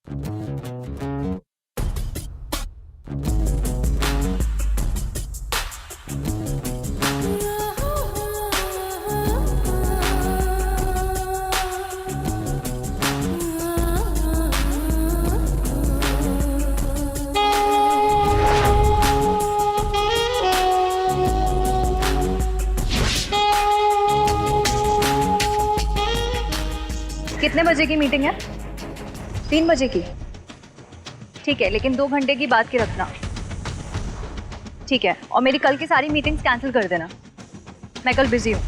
कितने बजे की मीटिंग है? 3 बजे की। ठीक है, लेकिन 2 घंटे की बात की रखना। ठीक है, और मेरी कल की सारी मीटिंग्स कैंसिल कर देना। मैं कल बिजी हूँ।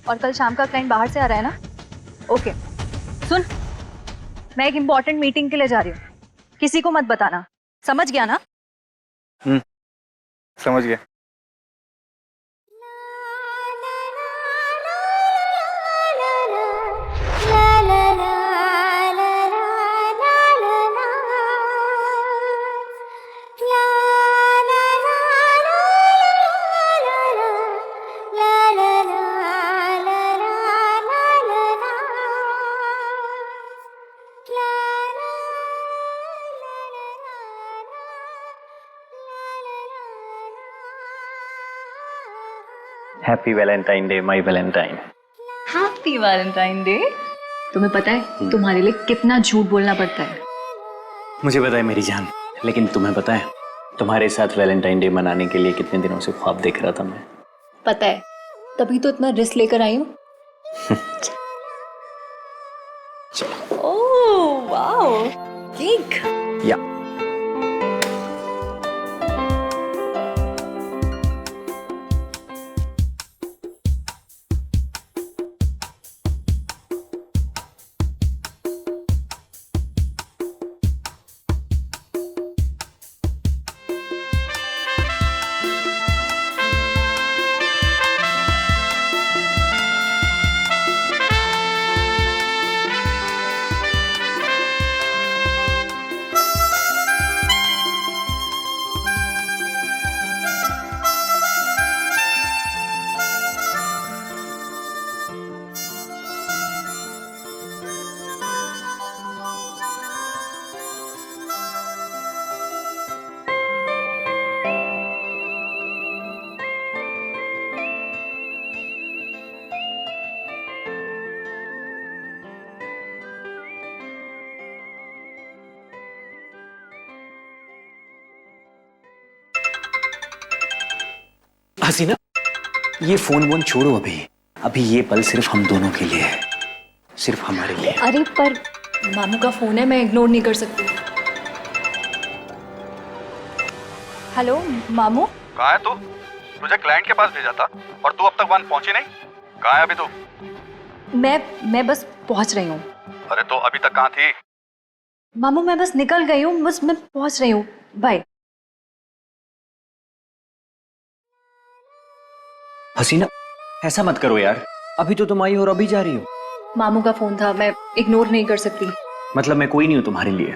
और कल शाम का क्लाइंट बाहर से आ रहा है ना? ओके। सुन, मैं एक इम्पॉर्टेंट मीटिंग के लिए जा रही हूँ, किसी को मत बताना, समझ गया ना? समझ गया। Happy Valentine day my Valentine. Happy Valentine day. तुम्हें पता है तुम्हारे लिए कितना झूठ बोलना पड़ता है? मुझे पता है मेरी जान, लेकिन तुम्हें पता है तुम्हारे साथ वैलेंटाइन डे मनाने के लिए कितने दिनों से ख्वाब देख रहा था मैं। पता है, तभी तो इतना रिस्क लेकर आई हूँ। Oh wow, cake. या हसीना, ये फोन वोन छोड़ो अभी। अभी ये पल सिर्फ हम दोनों के लिए है, सिर्फ हमारे लिए। अरे पर मामू का फोन है, मैं इग्नोर नहीं कर सकती। हेलो मामू। कहाँ है तू? तुझे क्लाइंट के पास भेजा था और तू अब तक वहां पहुंची नहीं। कहाँ है अभी तू? मैं बस पहुंच रही हूँ। अरे तो अभी तक कहाँ थी? मामू मैं बस निकल गई हूँ, बस मैं पहुंच रही हूँ। बाय। हसीना, ऐसा मत करो यार, अभी तो तुम आई हो और अभी जा रही हो। मामू का फोन था, मैं इग्नोर नहीं कर सकती। मतलब मैं कोई नहीं हूं तुम्हारे लिए?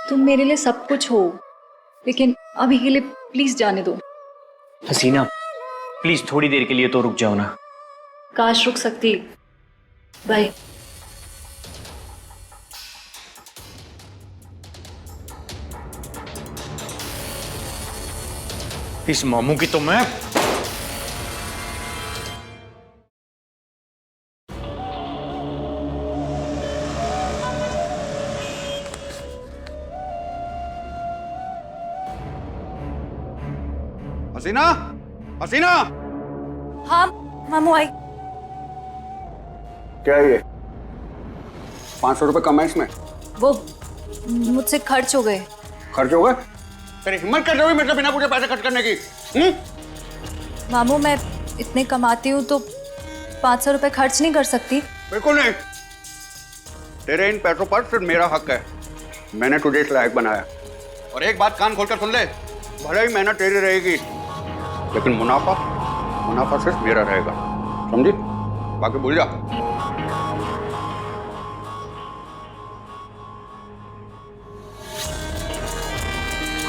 तुम मेरे लिए सब कुछ हो, लेकिन अभी के लिए प्लीज जाने दो। हसीना प्लीज थोड़ी देर के लिए तो रुक जाओ ना। काश रुक सकती। बाय। इस मामू की तो मैं। हसीना, हसीना। हाँ मामू आई। क्या है ये? 500 रुपए कम है इसमें। वो मुझसे खर्च हो गए। खर्च हो गए? तेरी हिम्मत कैसे हुई मेरे से बिना पूछे पैसे खर्च करने की? मामू मैं इतने कमाती हूँ तो 500 रुपए खर्च नहीं कर सकती। बिल्कुल नहीं। तेरे इन पैसों पर सिर्फ मेरा हक है। मैंने तुझे इस लायक बनाया। और एक बात कान खोलकर सुन ले, भले ही मेहनत तेरी रहेगी, लेकिन मुनाफा सिर्फ मेरा रहेगा, समझी? बाकी भूल जा।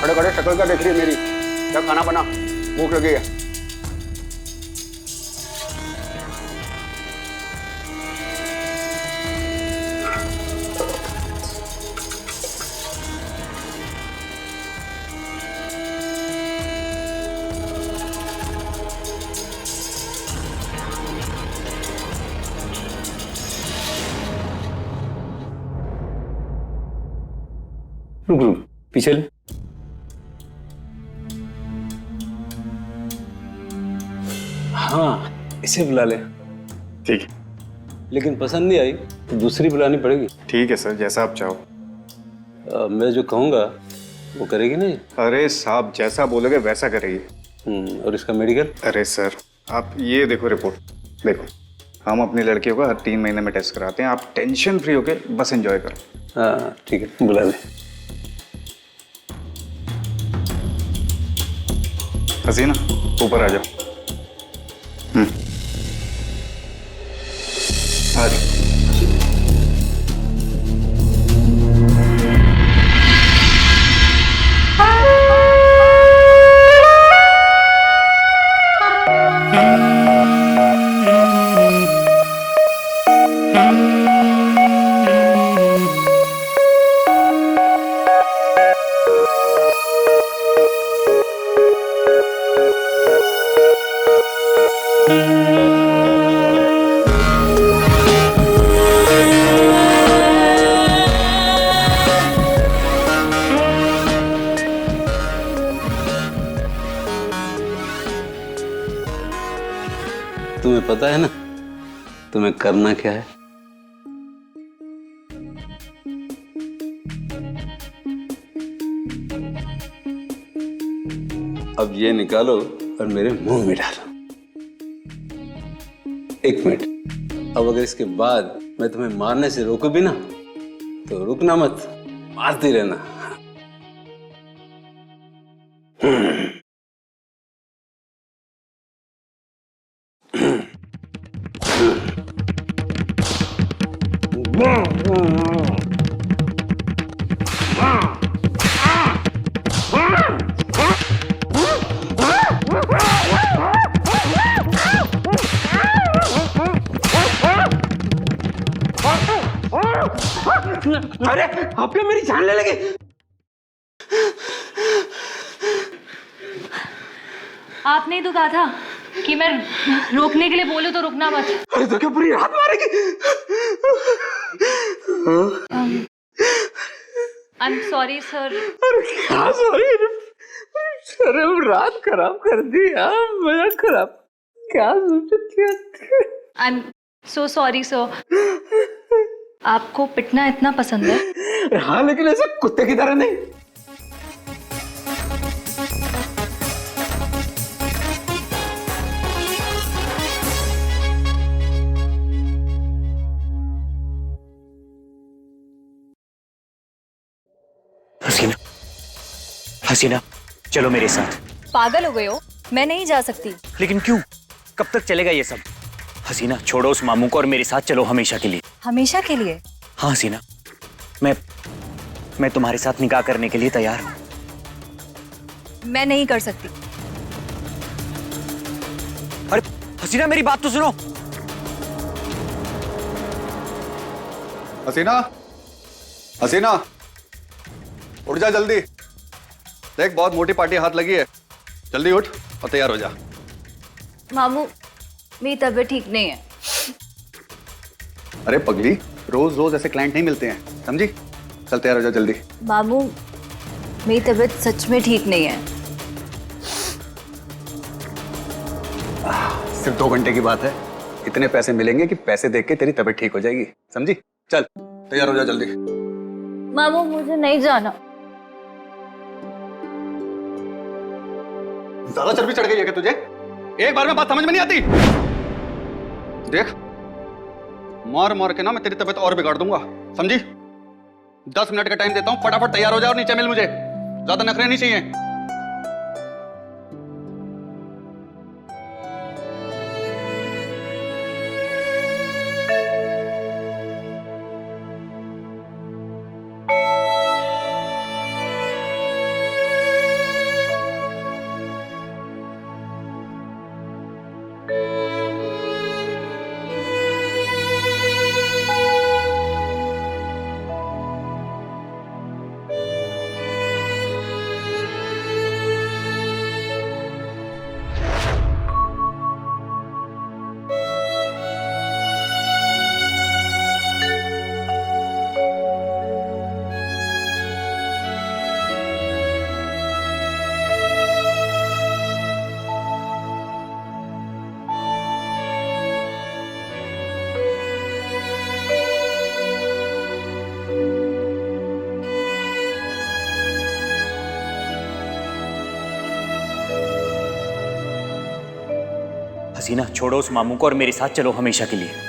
खड़े खड़े शक्ल क्या देख रही है मेरी? क्या खाना बना, भूख लगी है। रुक रुक, पीछे ले। हाँ, इसे बुला ले। ठीक है। लेकिन पसंद नहीं आई तो दूसरी बुलानी पड़ेगी। ठीक है सर, जैसा आप चाहो। मैं जो कहूँगा वो करेगी नहीं? अरे साहब, जैसा बोलोगे वैसा करेगी। और इसका मेडिकल? अरे सर, आप ये देखो रिपोर्ट, देखो हम अपनी लड़कियों का हर 3 महीने में टेस्ट कराते हैं। आप टेंशन फ्री होके बस एंजॉय करो। हाँ ठीक है, बुला ले। हसीना, ऊपर आ जाओ। आ जाओ। तुम्हें पता है ना तुम्हें करना क्या है? अब ये निकालो और मेरे मुंह में डालो। 1 मिनट। अब अगर इसके बाद मैं तुम्हें मारने से रोकूं भी ना तो रुकना मत, मारती रहना। अरे आप क्या मेरी जान ले लगे? आपने ही तो कहा था कि मैं रोकने के लिए बोलूं तो रुकना मत। अरे तो क्या पूरी रात मारेगी? I am sorry sir. अरे क्या सॉरी? अरे हम रात खराब कर दी यार, मजाक खराब। क्या सोचते? I am so sorry sir. आपको पिटना इतना पसंद है? हाँ, लेकिन ऐसे कुत्ते की तरह नहीं। हसीना, हसीना, चलो मेरे साथ। पागल हो गए हो? मैं नहीं जा सकती। लेकिन क्यों? कब तक चलेगा ये सब? हसीना, छोड़ो उस मामू को और मेरे साथ चलो हमेशा के लिए। हमेशा के लिए? हाँ हसीना, मैं तुम्हारे साथ निकाह करने के लिए तैयार हूं। मैं नहीं कर सकती। अरे हसीना, मेरी बात तो सुनो। हसीना, हसीना, उठ जा जल्दी। देख बहुत मोटी पार्टी हाथ लगी है, जल्दी उठ और तैयार हो जा। मामू, मेरी तबीयत ठीक नहीं है। अरे पगली, रोज रोज ऐसे क्लाइंट नहीं मिलते हैं, समझी? चल तैयार हो जा जल्दी। मामू, मेरी तबीयत सच में ठीक नहीं है। सिर्फ 2 घंटे की बात है, इतने पैसे मिलेंगे कि पैसे देख के तेरी तबीयत ठीक हो जाएगी, समझी? चल तैयार हो जा जल्दी। मामू, मुझे नहीं जाना। ज्यादा चर्बी चढ़ गई है क्या तुझे? एक बार में बात समझ में नहीं आती? देख, मार मार के ना मैं तेरी तबीयत और बिगाड़ दूंगा, समझी? 10 मिनट का टाइम देता हूं, फटाफट तैयार हो जा और नीचे मिल मुझे। ज्यादा नखरे नहीं चाहिए। हसीना, छोड़ो उस मामू को और मेरे साथ चलो हमेशा के लिए।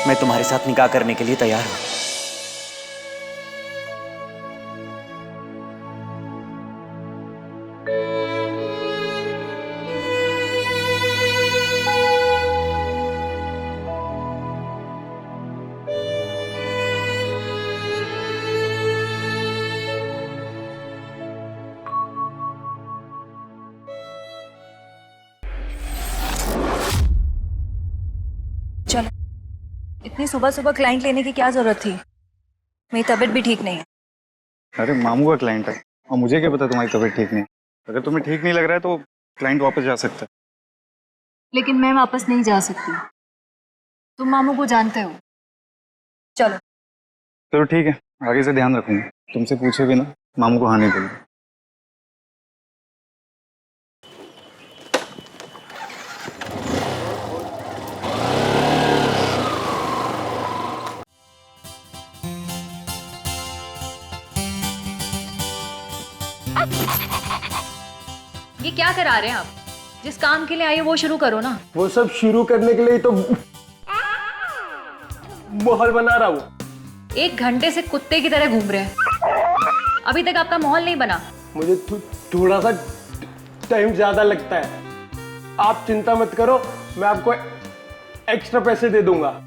मैं तुम्हारे साथ निकाह करने के लिए तैयार हूं। चलो, इतनी सुबह सुबह क्लाइंट लेने की क्या जरूरत थी? मेरी तबीयत भी ठीक नहीं है। अरे मामू का क्लाइंट है और मुझे क्या पता तुम्हारी तबीयत ठीक नहीं है। अगर तुम्हें ठीक नहीं लग रहा है तो क्लाइंट वापस जा सकता है। लेकिन मैं वापस नहीं जा सकती, तुम मामू को जानते हो। चलो। चलो ठीक है, आगे से ध्यान रखूंगा। तुमसे पूछे बिना मामू को हाँ नहीं बोलूंगा। ये क्या करा रहे हैं आप? जिस काम के लिए आए वो शुरू करो ना। वो सब शुरू करने के लिए तो माहौल बना रहा हूँ। 1 घंटे से कुत्ते की तरह घूम रहे हैं, अभी तक आपका माहौल नहीं बना। मुझे थोड़ा सा टाइम ज्यादा लगता है। आप चिंता मत करो, मैं आपको एक्स्ट्रा पैसे दे दूंगा।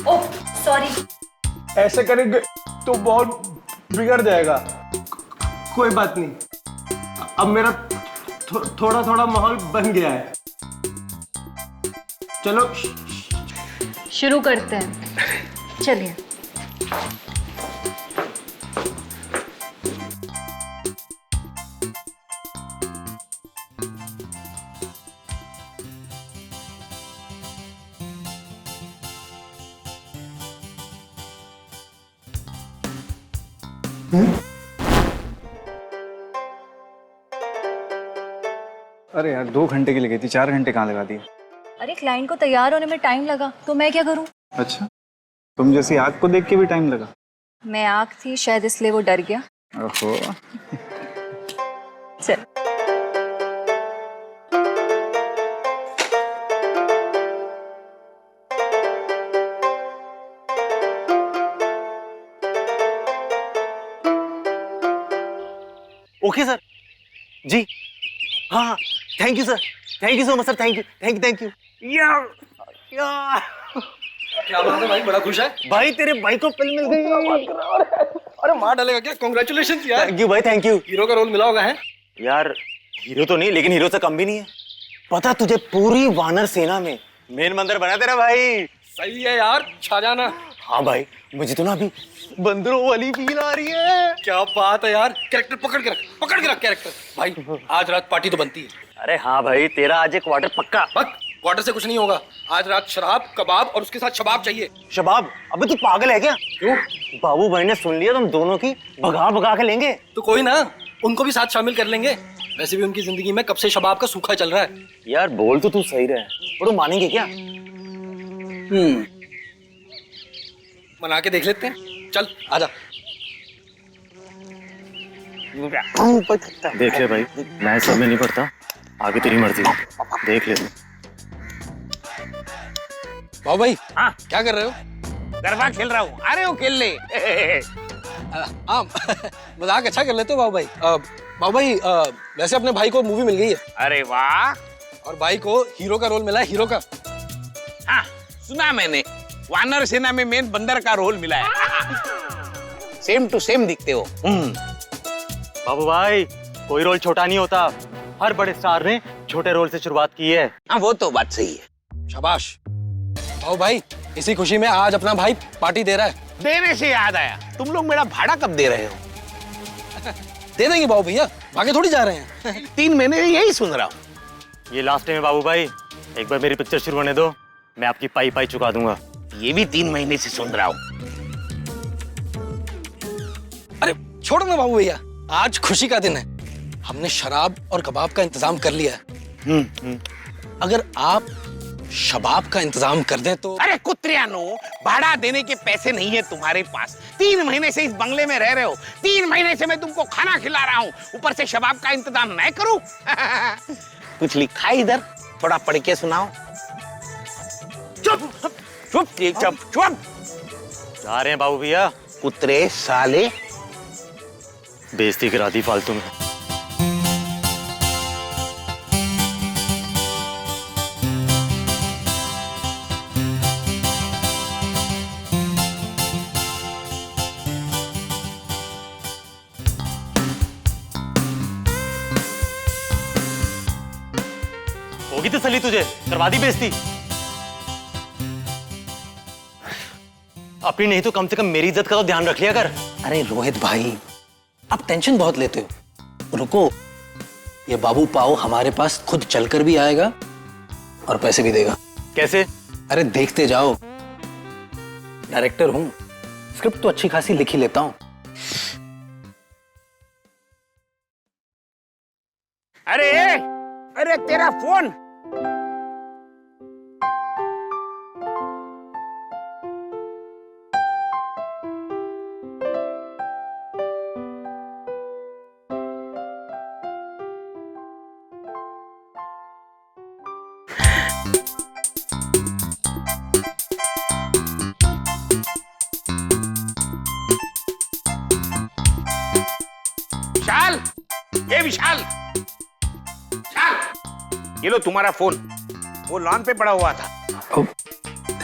Oh sorry. ऐसे करेंगे तो बहुत बिगड़ जाएगा। कोई बात नहीं, अब मेरा थोड़ा थोड़ा माहौल बन गया है। चलो शुरू करते हैं, चलिए। अरे यार 2 घंटे के लिए गई थी, 4 घंटे कहाँ लगा दिए? अरे क्लाइंट को तैयार होने में टाइम लगा तो मैं क्या करूं? अच्छा, तुम जैसी आग को देख के भी टाइम लगा? मैं आग थी शायद, इसलिए वो डर गया। ओहो। चल। ओके सर जी। हाँ thank you sir, thank you so much sir, thank you thank you. यार यार क्या बात है भाई, बड़ा खुश है भाई, तेरे भाई को फिल्म मिल गई। अरे मार डालेगा क्या? कांग्रेचुलेशंस यार, थैंक यू भाई, थैंक यू। हीरो का रोल मिला होगा है यार हीरो तो नहीं, लेकिन हीरो से कम भी नहीं है। पता तुझे, पूरी वानर सेना में मेन मंदिर बना तेरा भाई। सही है यार, छा जाना। हाँ भाई, मुझे तो ना अभी बंदरों वाली फील आ रही है। क्या बात है यार, कैरेक्टर पकड़ के रख कैरेक्टर। भाई आज रात पार्टी तो बनती है। अरे हाँ भाई, तेरा आज एक क्वार्टर पक्का। बक क्वार्टर से कुछ नहीं होगा, आज रात शराब कबाब और उसके साथ शबाब चाहिए। शबाब? अबे तू पागल है क्या? क्यों? बाबू भाई ने सुन लिया, तुम दोनों की भगा भगा के लेंगे। तो कोई ना, उनको भी साथ शामिल कर लेंगे। वैसे भी उनकी जिंदगी में कब से शबाब का सूखा चल रहा है। यार बोल तो तू सही रहे, और मानेंगे क्या? मना के देख लेते हैं, चल आजा। देख ले भाई, मैं सब में नहीं पड़ता, आगे तेरी मर्जी, देख ले। भाऊ भाई, हाँ क्या कर रहे हो? गरबा खेल रहा हूँ। अरे वो खेल ले। हाँ मजाक अच्छा कर लेते हो भाऊ भाई। भाऊ भाई, वैसे अपने भाई को मूवी मिल गई है अरे वाह। और भाई को हीरो का रोल मिला है, हीरो का। हाँ सुना मैंने, वानर सेना में मेन बंदर का रोल मिला है। सेम टू सेम दिखते हो। बाबू भाई, कोई रोल छोटा नहीं होता, हर बड़े स्टार ने छोटे रोल से शुरुआत की है। हाँ वो तो बात सही है। शाबाश भाऊ भाई, इसी खुशी में आज अपना भाई पार्टी दे रहा है। देने से याद आया, तुम लोग मेरा भाड़ा कब दे रहे हो? दे देंगे बाबू भैया, भागे थोड़ी जा रहे हैं। 3 महीने से यही सुन रहा हूँ। ये लास्ट टाइम है बाबू भाई, एक बार मेरी पिक्चर शुरू होने दो, मैं आपकी पाई पाई चुका दूंगा। ये भी 3 महीने से सुन रहा हूँ। अरे छोड़ो ना बाबू भैया, आज खुशी का दिन है, हमने शराब और कबाब का इंतजाम कर लिया है। अगर आप शबाब का इंतजाम कर दें तो। अरे कुत्रियानो, भाड़ा देने के पैसे नहीं है तुम्हारे पास। 3 महीने से इस बंगले में रह रहे हो, 3 महीने से मैं तुमको खाना खिला रहा हूँ, ऊपर से शबाब का इंतजाम मैं करूँ? कुछ लिखा है इधर, थोड़ा पढ़ के सुनाओ। चुप चुप चुप चुप। जा रहे हैं बाबू भैया। कुत्रे साले। बेइज्जती करा दी फालतू में। होगी तो सली तुझे, करवा दी बेइज्जती। अपनी नहीं तो कम से कम मेरी इज्जत का तो ध्यान रख लिया कर। अरे रोहित भाई, आप टेंशन बहुत लेते हो। रुको, ये बाबू पाओ हमारे पास खुद चलकर भी आएगा और पैसे भी देगा। कैसे? अरे देखते जाओ, डायरेक्टर हूं, स्क्रिप्ट तो अच्छी खासी लिख ही लेता हूं। अरे अरे तेरा फोन। विशाल, ये विशाल, विशाल, ये लो तुम्हारा फोन, वो लॉन पे पड़ा हुआ था।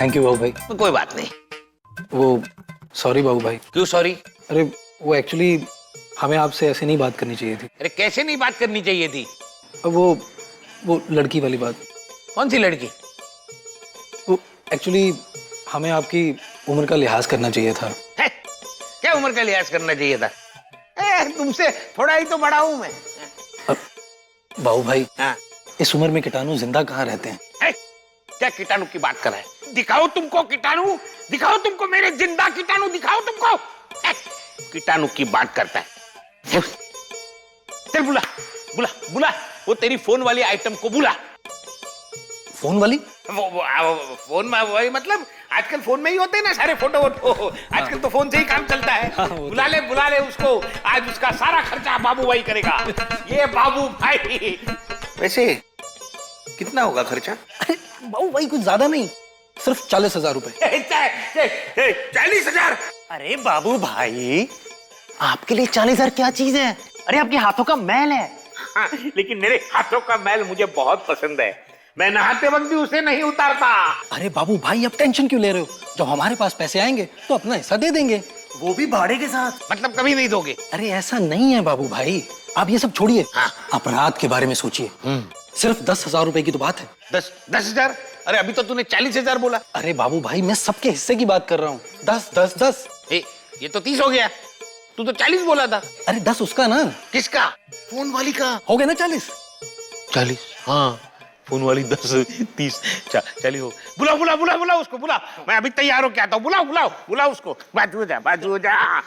थैंक यू बाबू भाई। तो कोई बात नहीं। वो सॉरी बाबू भाई। क्यों सॉरी? अरे वो एक्चुअली हमें आपसे ऐसे नहीं बात करनी चाहिए थी। अरे कैसे नहीं बात करनी चाहिए थी? वो लड़की वाली बात। कौन सी लड़की? वो एक्चुअली हमें आपकी उम्र का लिहाज करना चाहिए था। है? क्या उम्र का लिहाज करना चाहिए था? तुमसे थोड़ा ही तो बड़ा हूं मैं। बाबू भाई, हाँ। इस उम्र में कीटाणु जिंदा कहाँ रहते हैं? क्या कीटाणु की बात कर रहा है? दिखाओ तुमको कीटाणु, दिखाओ तुमको मेरे जिंदा कीटाणु, दिखाओ तुमको। कीटाणु की बात करता है। चल बुला बुला बुला, वो तेरी फोन वाली आइटम को बुला। फोन वाली? फोन में वही, मतलब आजकल फोन में ही होते हैं ना सारे फोटो वोटो, आजकल तो फोन से ही काम चलता है। बुला ले उसको, आज उसका सारा खर्चा बाबू भाई करेगा। ये बाबू भाई। वैसे कितना होगा खर्चा? अरे बाबू भाई कुछ ज्यादा नहीं, सिर्फ 40,000 रुपए। 40,000? अरे बाबू भाई, आपके लिए 40,000 क्या चीज है? अरे आपके हाथों का मैल है। हाँ, लेकिन मेरे हाथों का मैल मुझे बहुत पसंद है, मैं नहाते वक्त भी उसे नहीं उतारता। अरे बाबू भाई, अब टेंशन क्यों ले रहे हो? जब हमारे पास पैसे आएंगे तो अपना हिस्सा दे देंगे। वो भी भाड़े के साथ। मतलब कभी नहीं दोगे? अरे ऐसा नहीं है बाबू भाई, आप ये सब छोड़िए। हाँ। अपराध के बारे में सोचिए। सिर्फ 10,000 रुपए की तो बात है। 10,000? अरे अभी तो तूने 40,000 बोला। अरे बाबू भाई, मैं सबके हिस्से की बात कर रहा हूँ। 10 10 10। ये तो 30 हो गया, तू तो 40 बोला था। अरे 10 उसका ना। किसका? फोन वाली का। हो गया ना 40? 40? हाँ, फोन वाली 10 30 40 हो। बुला बुला बुला बुला उसको, बुला, मैं अभी तैयार होके आता हूँ। बुलाओ बुलाओ बुलाओ उसको। बाजू जा बाजू जा।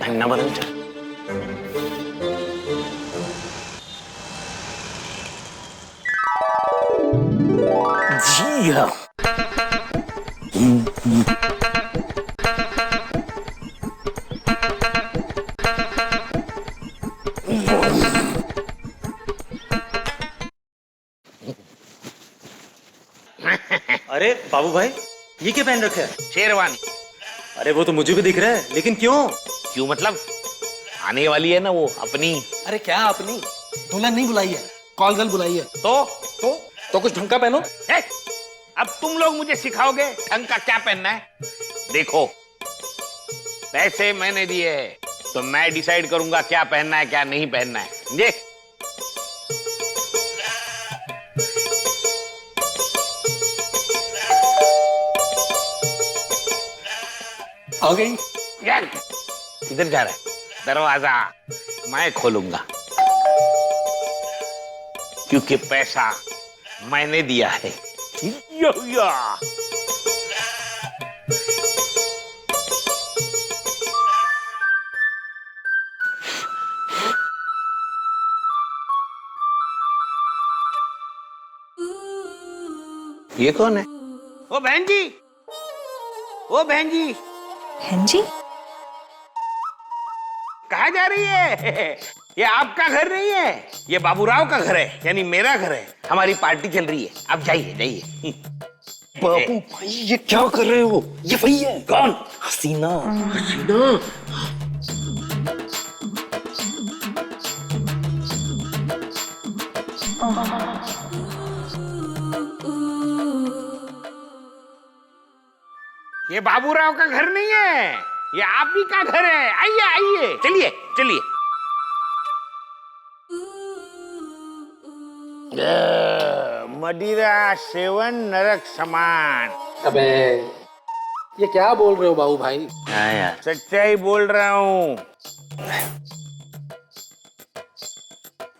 धन्ना बदल चल। जी हाँ। अरे बाबू भाई, ये क्या पहन रखा है? शेरवानी। अरे वो तो मुझे भी दिख रहा है, लेकिन क्यों? क्यों मतलब? आने वाली है ना वो अपनी। अरे क्या अपनी? दुल्हन नहीं बुलाई है, कॉल गर्ल बुलाई है। तो कुछ ढंग का पहनो। अब तुम लोग मुझे सिखाओगे ढंग का क्या पहनना है? देखो, पैसे मैंने दिए हैं, तो मैं डिसाइड करूंगा क्या पहनना है क्या नहीं पहनना है, समझे? आ गई। यार किधर जा रहा है? दरवाजा मैं खोलूंगा क्योंकि पैसा मैंने दिया है। यो यो। ये कौन है? ओ बहन जी, ओ बहन जी, हैं जी? कहाँ जा रही है? ये आपका घर नहीं है, ये बाबूराव का घर है, यानी मेरा घर है। हमारी पार्टी चल रही है, आप जाइए जाइए। बाबू भाई ये क्या कर रहे हो? ये वही है। कौन? हसीना। हसीना। ये बाबूराव का घर नहीं है, ये आप ही का घर है। आइए आइए, चलिए चलिए। मदिरा सेवन नरक समान। अबे ये क्या बोल रहे हो बाबू भाई? सच्चाई बोल रहा हूँ।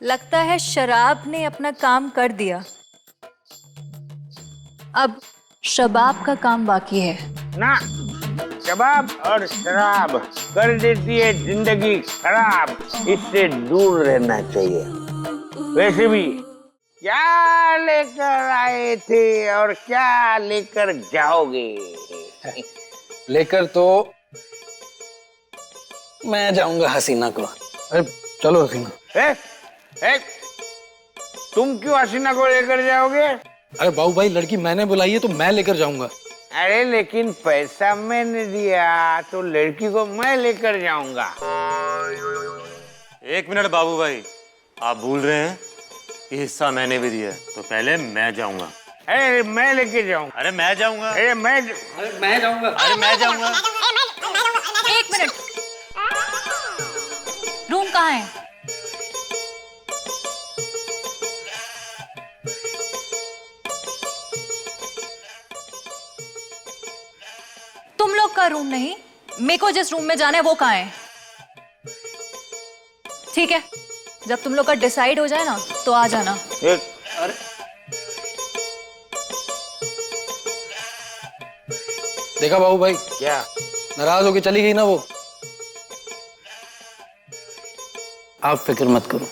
लगता है शराब ने अपना काम कर दिया, अब शबाब का काम बाकी है। ना, शबाब और शराब कर देती है जिंदगी खराब, इससे दूर रहना चाहिए। वैसे भी क्या लेकर आए थे और क्या लेकर जाओगे? लेकर तो मैं जाऊंगा हसीना को। अरे चलो हसीना। ए, तुम क्यों हसीना को लेकर जाओगे? अरे बाबू भाई लड़की मैंने बुलाई है तो मैं लेकर जाऊंगा। अरे लेकिन पैसा मैंने दिया तो लड़की को मैं लेकर जाऊंगा। एक मिनट बाबू भाई, आप भूल रहे हैं कि हिस्सा मैंने भी दिया है, तो पहले मैं जाऊंगा। अरे मैं लेके जाऊंगा। अरे मैं जाऊंगा। अरे मैं जाऊंगा। अरे मैं जाऊंगा। एक मिनट, रूम कहाँ है? तुम लोग का रूम नहीं, मेरे को जिस रूम में जाना है वो कहाँ है? ठीक है, जब तुम लोग का डिसाइड हो जाए ना तो आ जाना। अरे देखा बाबू भाई, क्या? नाराज होके चली गई ना वो। आप फिक्र मत करो,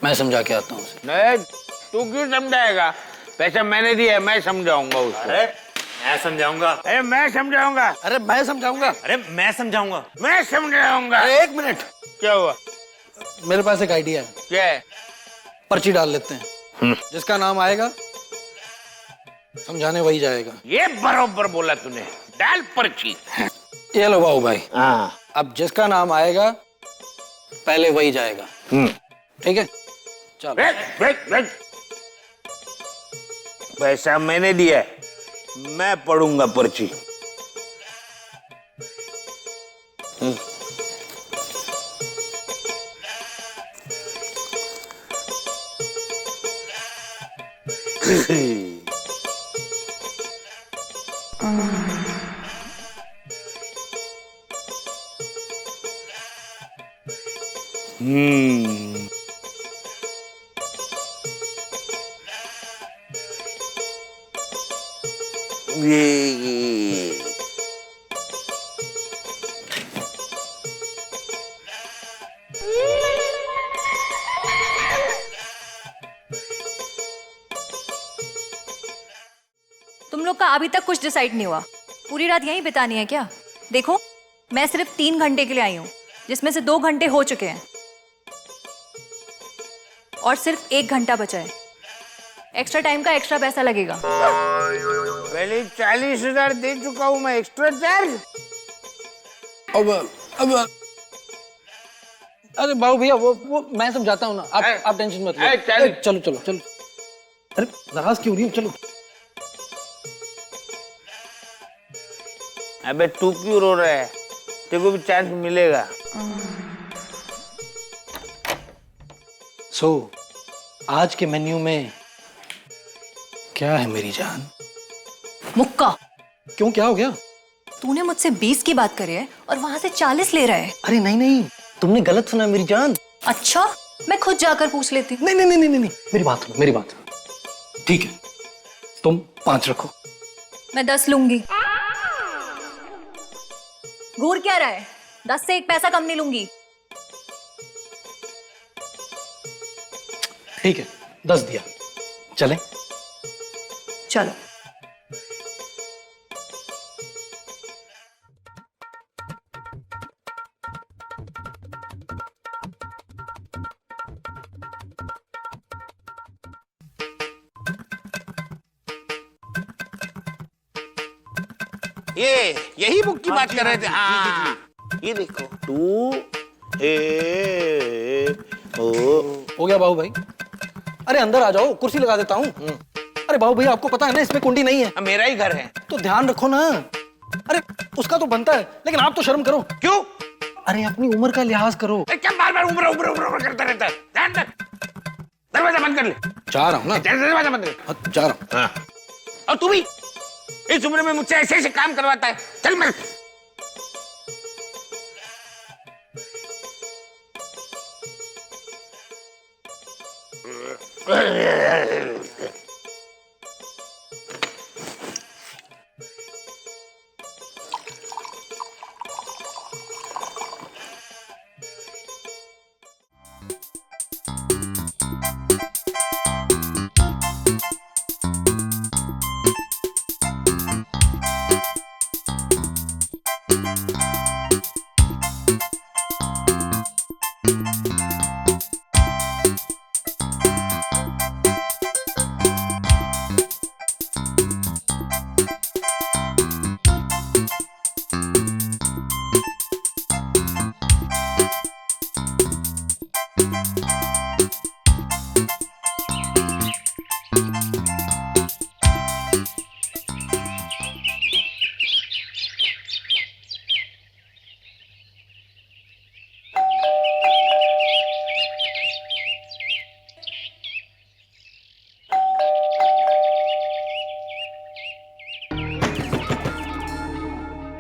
मैं समझा के आता हूँ उसे। नहीं, तू क्यों समझाएगा? पैसा मैंने दिया है, मैं समझाऊंगा उसको। अरे मैं समझाऊंगा। अरे मैं समझाऊंगा। अरे मैं समझाऊंगा। अरे मैं समझाऊंगा। मैं समझाऊंगा। अरे एक मिनट, क्या हुआ? मेरे पास एक आइडिया है। क्या है? पर्ची डाल लेते हैं, जिसका नाम आएगा समझाने वही जाएगा। ये बरोबर बोला तूने, डाल पर्ची। ये लो बाबू भाई। हाँ। अब जिसका नाम आएगा पहले वही जाएगा। ठीक है, चलो। पैसा मैंने दिया है, मैं पढ़ूंगा पर्ची। ये तुम लोग का अभी तक कुछ डिसाइड नहीं हुआ? पूरी रात यहीं बितानी है क्या? देखो, मैं सिर्फ 3 घंटे के लिए आई हूँ, जिसमें से 2 घंटे हो चुके हैं और सिर्फ 1 घंटा बचा है। एक्स्ट्रा टाइम का एक्स्ट्रा पैसा लगेगा। पहले 40,000 दे चुका हूँ मैं, एक्स्ट्रा चार्ज। अब अरे बाबू भैया वो मैं समझाता हूँ ना, आप टेंशन मत लो। चलो चलो चलो। अरे नाराज क्यों रही हो? चलो। अबे तू क्यों रो रहा है? तेरे को भी चांस मिलेगा। आज के मेन्यू में क्या है मेरी जान? मुक्का। क्यों, क्या हो गया? तूने मुझसे 20 की बात करी है और वहां से 40 ले रहा है। अरे नहीं नहीं, तुमने गलत सुना मेरी जान। अच्छा, मैं खुद जाकर पूछ लेती हूँ। नहीं नहीं नहीं नहीं नहीं, मेरी बात सुनो, मेरी बात सुनो। ठीक है, तुम 5 रखो। मैं 10 लूंगी। घूर क्या रहा है? 10 से 1 पैसा कम नहीं लूंगी। ठीक है, 10 दिया। चले? चलो। यही बुक की बात कर रहे थे। हाँ, ये देखो 2 हो गया बाबू भाई। अरे अंदर आ जाओ, कुर्सी लगा देता हूँ। अरे बाबू भैया, आपको पता है ना इसमें कुंडी नहीं है। मेरा ही घर है तो ध्यान रखो ना। अरे उसका तो बनता है, लेकिन आप तो शर्म करो। क्यों? अरे अपनी उम्र का लिहाज करो। क्या बार बार उम्र उम्र उम्र उम्र करता रहता है? ध्यान रख। दरवाजा बंद कर ले। जा रहा हूँ ना। दरवाजा बंद कर। जा रहा हूँ। हाँ। और तू भी इस उम्र में मुझसे ऐसे ऐसे काम करवाता है। चल मैं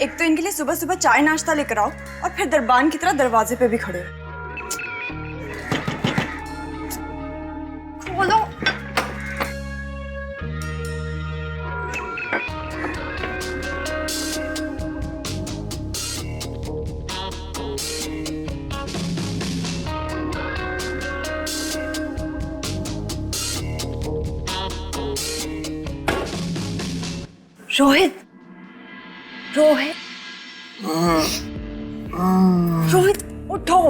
एक तो इनके लिए सुबह सुबह चाय नाश्ता लेकर आओ और फिर दरबान की तरह दरवाजे पे भी खड़े हो। खोलो। रोहित, रोहित, रोहित उठो।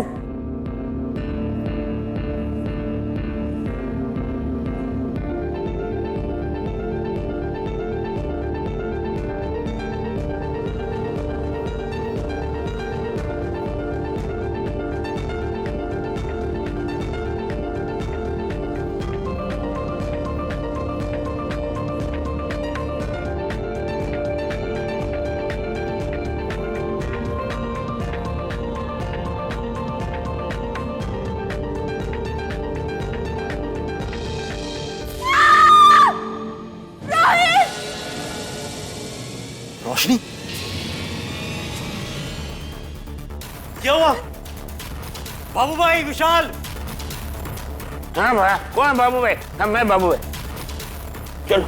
रोशनी, क्या हुआ? बाबू भाई, विशाल। हाँ भैया, कौन बाबू भाई? हाँ मैं बाबू भाई। चलो।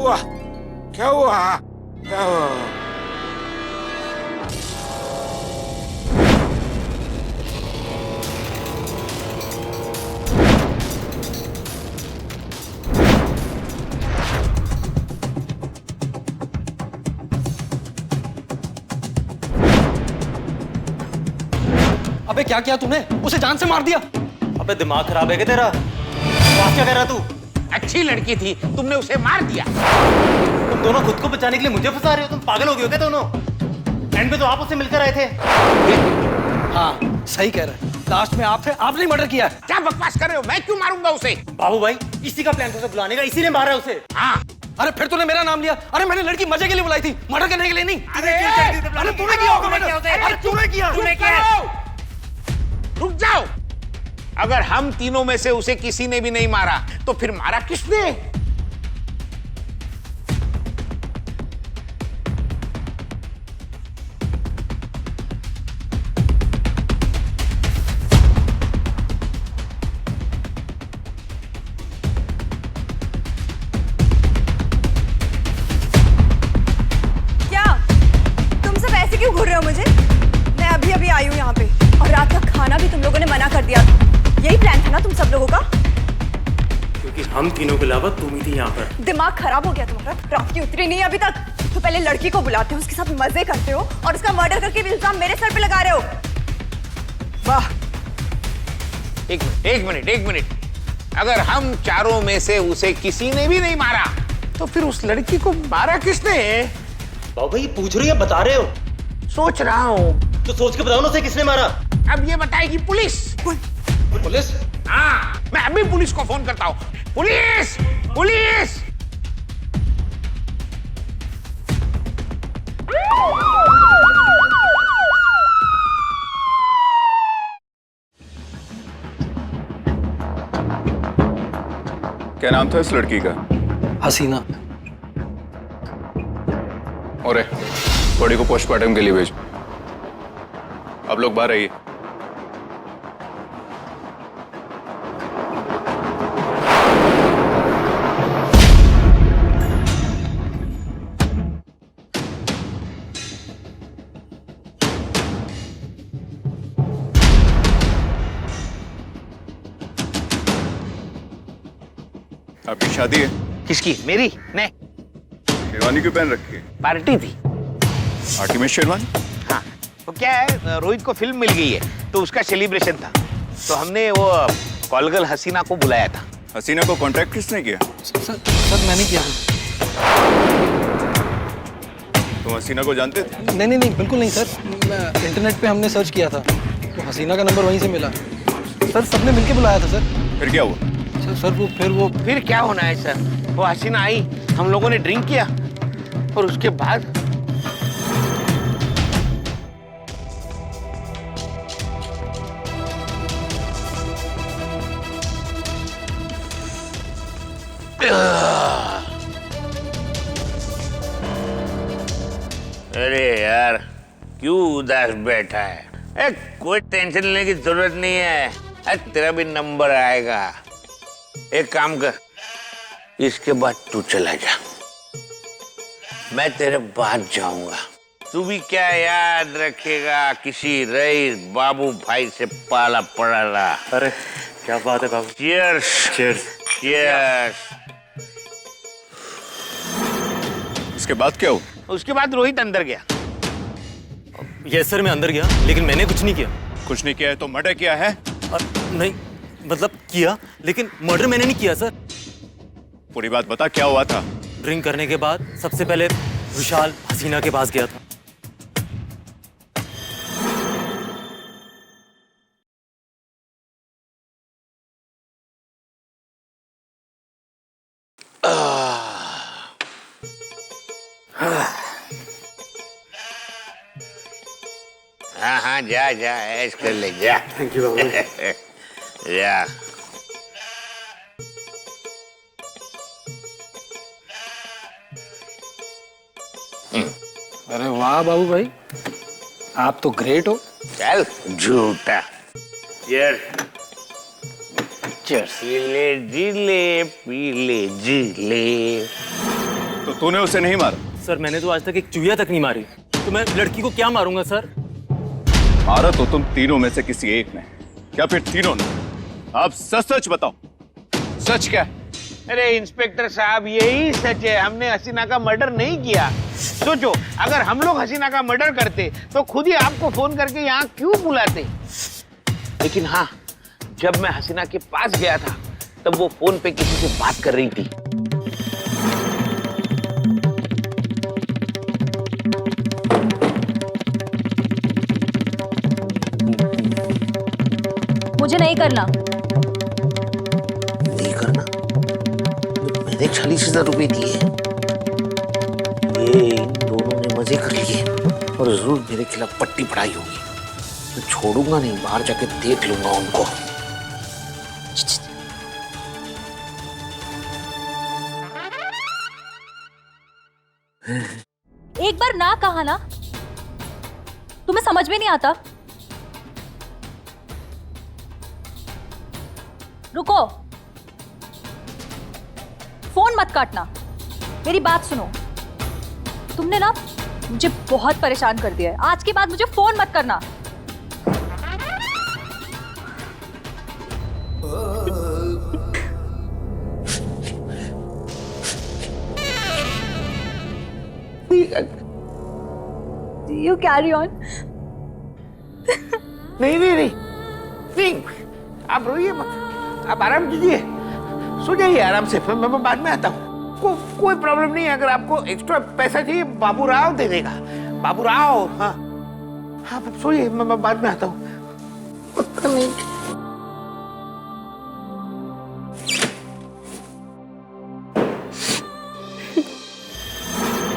वाह, क्या हुआ? क्या हुआ? अबे क्या किया तूने? उसे जान से मार दिया। अबे दिमाग खराब है क्या तेरा? बात क्या कर रहा तू? अच्छी लड़की थी, तुमने उसे मार दिया। तुम दोनों खुद को बचाने के लिए मुझे फंसा रहे हो? तुम पागल हो गए हो क्या दोनों? एंड में तो आप उससे मिलकर आए थे। हाँ सही कह रहे हैं, लास्ट में आपने मर्डर किया है। क्या बकवास कर रहे हो? मैं क्यों मारूंगा उसे? बाबू भाई, इसी का प्लान था उसे बुलाने का, इसी ने मारा उसे। हाँ। अरे फिर तूने मेरा नाम लिया। अरे मैंने लड़की मजे के लिए बुलाई थी, मर्डर करने के लिए नहीं। अरे तूने किया होगा मर्डर। अरे तूने किया। रुक जाओ। अगर हम तीनों में से उसे किसी ने भी नहीं मारा तो फिर मारा किसने? है ना तुम सब लोगों का? क्योंकि हम तीनों के अलावा तुम ही थी यहाँ पर। दिमाग खराब हो गया तुम्हारा? रात की उतरी नहीं अभी तक? तो पहले लड़की को बुलाते हो, उसके साथ मजे करते हो और उसका मर्डर करके भी इल्जाम मेरे सर पे लगा रहे हो। वाह। एक मिनट। अगर हम चारों में से उसे किसी ने भी नहीं मारा तो फिर उस लड़की को मारा किसने? बाबू ये पूछ रही है, बता रहे हो? सोच रहा हूँ। तो सोच के बताओ ना उसे किसने मारा। अब ये बताएगी पुलिस। पुलिस? हाँ, मैं अभी पुलिस को फोन करता हूँ। पुलिस! पुलिस! क्या नाम था इस लड़की का? हसीना। और बॉडी को पोस्टमार्टम के लिए भेज। अब लोग बाहर आइए। आपकी शादी है? किसकी? मेरी? नहीं। शेरवानी क्यों पहन रखी है? पार्टी थी। पार्टी में शेरवानी? हाँ, तो क्या है, रोहित को फिल्म मिल गई है तो उसका सेलिब्रेशन था, तो हमने वो कॉलगर्ल हसीना को बुलाया था। हसीना को कॉन्ट्रैक्ट किसने किया? सर मैंने किया। तुम हसीना को जानते थे? नहीं, बिल्कुल नहीं सर। इंटरनेट पे हमने सर्च किया था तो हसीना का नंबर वहीं से मिला। सर सबने मिलके बुलाया था सर। फिर क्या हुआ? सर फिर क्या होना है सर? वो हसीना आई, हम लोगों ने ड्रिंक किया और उसके बाद अरे यार क्यों उदास बैठा है? कोई टेंशन लेने की जरूरत नहीं है। तेरा भी नंबर आएगा। एक काम कर, इसके बाद तू चला जा, मैं तेरे बाद जाऊंगा। तू भी क्या याद रखेगा, किसी रईस बाबू भाई से पाला पड़ा रहा। अरे क्या बात है बाबू। चीयर्स। चीयर्स। चीयर्स। उसके बाद क्या हुआ? उसके बाद रोहित अंदर गया। यस सर, मैं अंदर गया लेकिन मैंने कुछ नहीं किया। कुछ नहीं किया है तो मर्डर किया है? नहीं मतलब किया, लेकिन मर्डर मैंने नहीं किया सर। पूरी बात बता, क्या हुआ था? ड्रिंक करने के बाद सबसे पहले विशाल हसीना के पास गया था। हाँ, जा ऐश कर ले, जा। थैंक यू बाबू। जा। अरे वाह बाबू भाई, आप तो ग्रेट हो। चल झूठा। चीयर्स। चीयर्स। पीले जी ले। तो तूने उसे नहीं मारा? सर मैंने तो आज तक एक चूहिया तक नहीं मारी, तो मैं लड़की को क्या मारूंगा सर? मारा तो तुम तीनों में से किसी एक ने, या फिर तीनों ने? आप सच बताओ, सच क्या है? अरे इंस्पेक्टर साहब, यही सच है, हमने हसीना का मर्डर नहीं किया। सोचो, अगर हम लोग हसीना का मर्डर करते तो खुद ही आपको फोन करके यहाँ क्यों बुलाते? लेकिन हाँ, जब मैं हसीना के पास गया था तब वो फोन पे किसी से बात कर रही थी। मुझे नहीं करना। नहीं करना? मैंने 40,000 रुपए दिए, ये इन दोनों ने मजे कर लिए और जरूर मेरे खिलाफ पट्टी पढ़ाई होगी। मैं छोड़ूंगा नहीं, बाहर जाके देख लूंगा उनको। एक बार ना कहा ना, तुम्हें समझ में नहीं आता? रुको, फोन मत काटना, मेरी बात सुनो। तुमने ना मुझे बहुत परेशान कर दिया है, आज के बाद मुझे फोन मत करना। You carry on. नहीं नहीं नहीं नहीं, आप रोइए मत, आप आराम कीजिए, सो जाइए आराम से, फिर मैं बाद में आता हूँ। कोई प्रॉब्लम नहीं है। अगर आपको एक्स्ट्रा पैसा चाहिए बाबू राव दे देगा, बाबू राव। हाँ हाँ, आप सोइए, मैं बाद में आता हूँ। पता नहीं।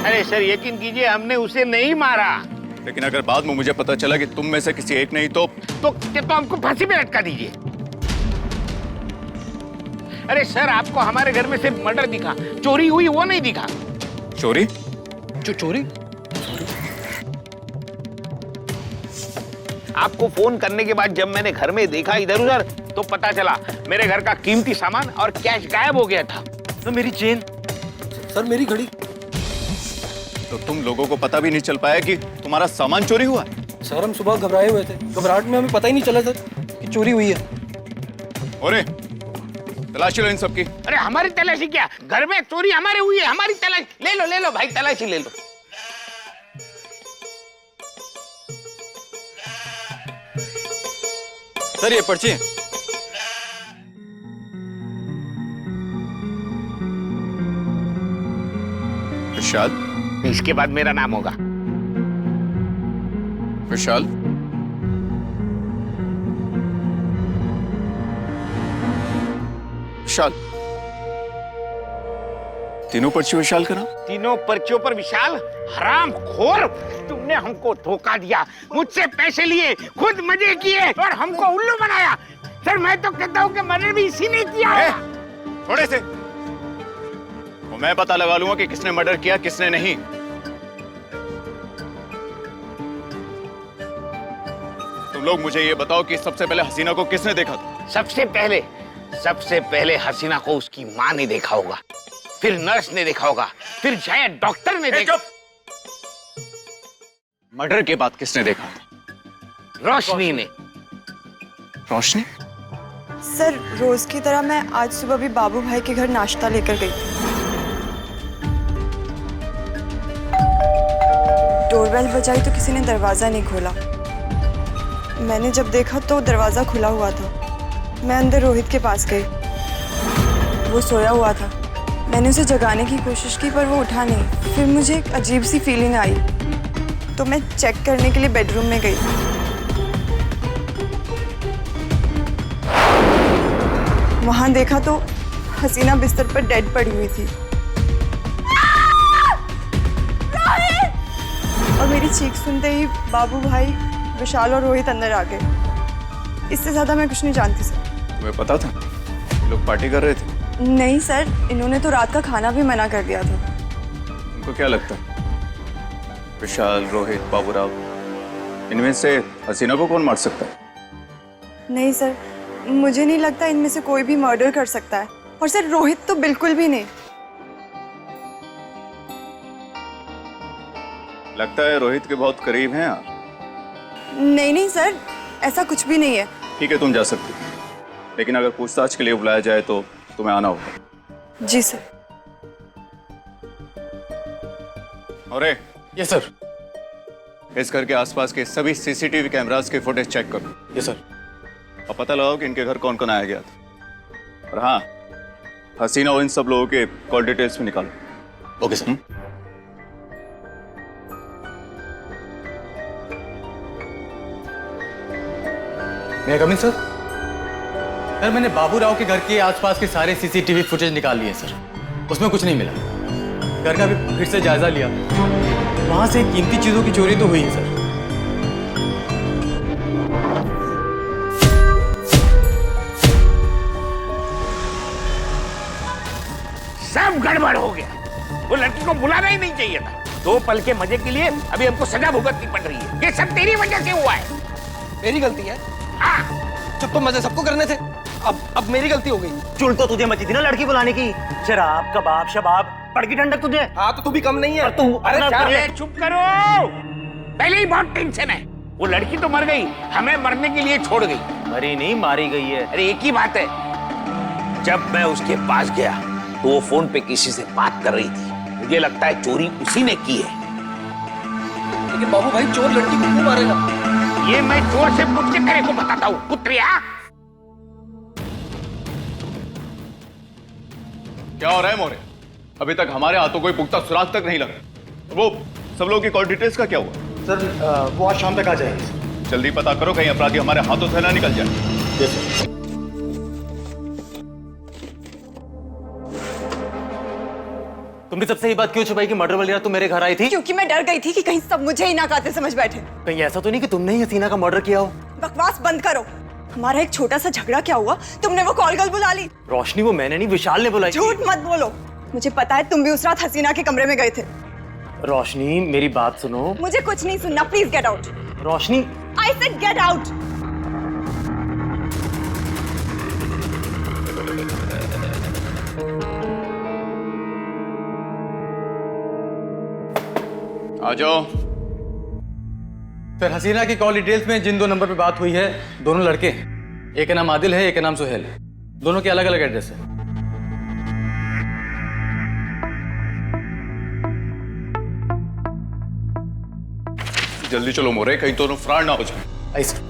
अरे सर यकीन कीजिए, हमने उसे नहीं मारा। लेकिन अगर बाद में मुझे पता चला कि तुम में से किसी एक नहीं तो हमको फांसी पे लटका दीजिए। अरे सर, आपको हमारे घर में सिर्फ मर्डर दिखा, चोरी हुई वो नहीं दिखा। चोरी? चोरी? आपको फोन करने के बाद जब मैंने घर में देखा इधर उधर, तो पता चला मेरे घर का कीमती सामान और कैश गायब हो गया था। सर मेरी चेन, सर मेरी घड़ी। तो तुम लोगों को पता भी नहीं चल पाया कि तुम्हारा सामान चोरी हुआ? सर हम सुबह घबराए हुए थे, घबराहट में हमें पता ही नहीं चला सर कि चोरी हुई है। अरे तलाशी लो इन सबकी। अरे हमारी तलाशी क्या, घर में चोरी हमारी हुई है, हमारी तलाशी ले लो भाई, तलाशी ले लो। सर ये पर्ची। विशाल। इसके बाद मेरा नाम होगा विशाल। विशाल। तीनों पर्ची विशाल करा। तीनों पर्चियों पर विशाल। हराम खोर, तुमने हमको धोखा दिया, मुझसे पैसे लिए, खुद मजे किए और हमको उल्लू बनाया। सर मैं तो कहता हूँ कि मर्डर भी इसी ने किया है। थोड़े से वो मैं पता लगा लूंगा कि किसने मर्डर किया किसने नहीं। तुम लोग मुझे ये बताओ कि सबसे पहले हसीना को किसने देखा था? सबसे पहले हसीना को उसकी माँ ने देखा होगा, फिर नर्स ने देखा होगा, फिर शायद डॉक्टर ने देखा। मर्डर के बाद किसने देखा? रोशनी ने। रोशनी? सर रोज की तरह मैं आज सुबह भी बाबू भाई के घर नाश्ता लेकर गई थी। डोरबेल बजाई तो किसी ने दरवाजा नहीं खोला। मैंने जब देखा तो दरवाजा खुला हुआ था। मैं अंदर रोहित के पास गई, वो सोया हुआ था। मैंने उसे जगाने की कोशिश की पर वो उठा नहीं। फिर मुझे एक अजीब सी फीलिंग आई तो मैं चेक करने के लिए बेडरूम में गई। वहां देखा तो हसीना बिस्तर पर डेड पड़ी हुई थी और मेरी चीख सुनते ही बाबू भाई, विशाल और रोहित अंदर आ गए। इससे ज्यादा मैं कुछ नहीं जानती सर। तुम्हें पता था लोग पार्टी कर रहे थे? नहीं सर, इन्होंने तो रात का खाना भी मना कर दिया था। तुमको क्या लगता है विशाल, रोहित, बाबूराव, इनमें से हसीना को कौन मार सकता है? नहीं सर, मुझे नहीं लगता इनमें से कोई भी मर्डर कर सकता है। और सर रोहित तो बिल्कुल भी नहीं। लगता है रोहित के बहुत करीब हैं आप। नहीं सर, ऐसा कुछ भी नहीं है। ठीक है तुम जा सकते हो, लेकिन अगर पूछताछ के लिए बुलाया जाए तो तुम्हें आना होगा। जी सर। अरे यस सर। इस घर के आसपास के सभी सीसीटीवी कैमरास के फुटेज चेक करो। Yes sir. और पता लगाओ कि इनके घर कौन कौन आया गया था। और हाँ, हसीना और इन सब लोगों के कॉल डिटेल्स भी निकालो। Okay sir. मैं कमिंग सर? सर मैंने बाबू राव के घर के आसपास के सारे सीसीटीवी फुटेज निकाल लिए सर, उसमें कुछ नहीं मिला। घर का भी फिर से जायजा लिया, वहां से कीमती चीजों की चोरी तो हुई है सर। सब गड़बड़ हो गया। वो लड़की को बुलाना ही नहीं चाहिए था। 2 पल के मजे के लिए अभी हमको सजा भुगतनी पड़ रही है। ये सब तेरी वजह से हुआ है। मेरी गलती है? जब तो मजे सबको करने थे, अब मेरी गलती हो गई। चुल तो तुझे मची थी ना लड़की बुलाने की। शराब कबाब शबाब पड़ की ठंडक तुझे। हाँ तो तू भी कम नहीं है। तू अरे चुप करो, पहले ही बहुत टेंशन है। वो लड़की तो मर गई, हमें मरने के लिए छोड़ गई। मरी नहीं, मारी गई है। अरे एक ही बात है। जब मैं उसके पास गया तो वो फोन पे किसी से बात कर रही थी। मुझे लगता है चोरी उसी ने की है। लेकिन बाबू भाई, चोर लड़की को क्यों मारेगा? ये मैं चोर से पूछ के तेरे को बताता हूँ, कुत्रिया। क्या हो रहा है मोरे? अभी तक हमारे हाथों कोई पुख्ता सुराग तक नहीं लगा। वो सब लोगों की कॉल डिटेल्स का क्या हुआ? सर वो आज शाम तक आ जाएंगे। जल्दी पता करो, कहीं अपराधी हमारे हाथों से ना निकल जाए। तुमने सबसे ये बात क्यों छुपाई कि मर्डर वाली रात तुम मेरे घर आई थी? क्योंकि मैं डर गई थी कि कहीं सब मुझे ही ना कातिल समझ बैठे। कहीं ऐसा तो नहीं कि तुमने ही हसीना का मर्डर किया हो? बकवास बंद करो। हमारा एक छोटा सा झगड़ा क्या हुआ, तुमने वो कॉल गर्ल बुला ली। रोशनी, वो मैंने नहीं, विशाल ने बुलाई। झूठ मत बोलो, मुझे पता है तुम भी उस रात हसीना के कमरे में गए थे। रोशनी मेरी बात सुनो। मुझे कुछ नहीं सुनना, please get out. Roshni, I said get out. आ जाओ। सर हसीना की कॉल डिटेल्स में जिन 2 नंबर पे बात हुई है, दोनों लड़के हैं। एक का नाम आदिल है, एक का नाम सुहेल है। दोनों के अलग अलग एड्रेस है। जल्दी चलो मोरे, कहीं दोनों फ्रॉड ना हो जाए। आई सर।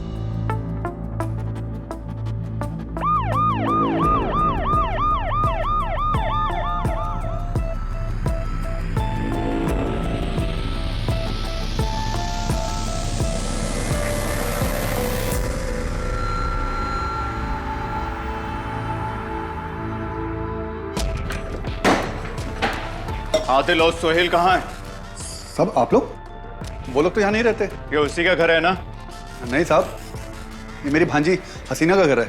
आदिल और सोहेल कहाँ हैं? सब आप लोग? वो लोग तो यहाँ नहीं रहते। ये उसी का घर है ना? नहीं साहब, ये मेरी भांजी हसीना का घर है।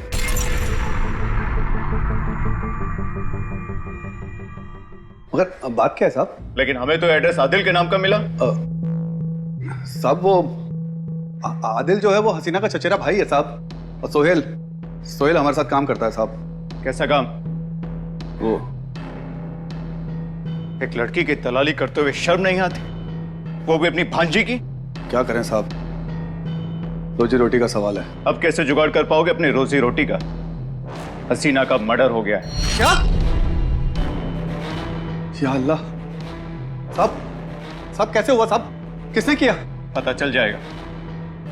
मगर बात क्या है साहब? लेकिन हमें तो एड्रेस आदिल के नाम का मिला। साहब वो आदिल जो है वो हसीना का चचेरा भाई है साहब। और सोहेल हमारे साथ काम करता है साहब। कैसा काम? वो एक लड़की की दलाली करते हुए शर्म नहीं आती, वो भी अपनी भांजी की? क्या करें साहब, रोजी रोटी का सवाल है। अब कैसे जुगाड़ कर पाओगे अपनी रोजी रोटी का? हसीना का मर्डर हो गया है। क्या? या अल्लाह। साहब कैसे हुआ साहब? किसने किया? पता चल जाएगा।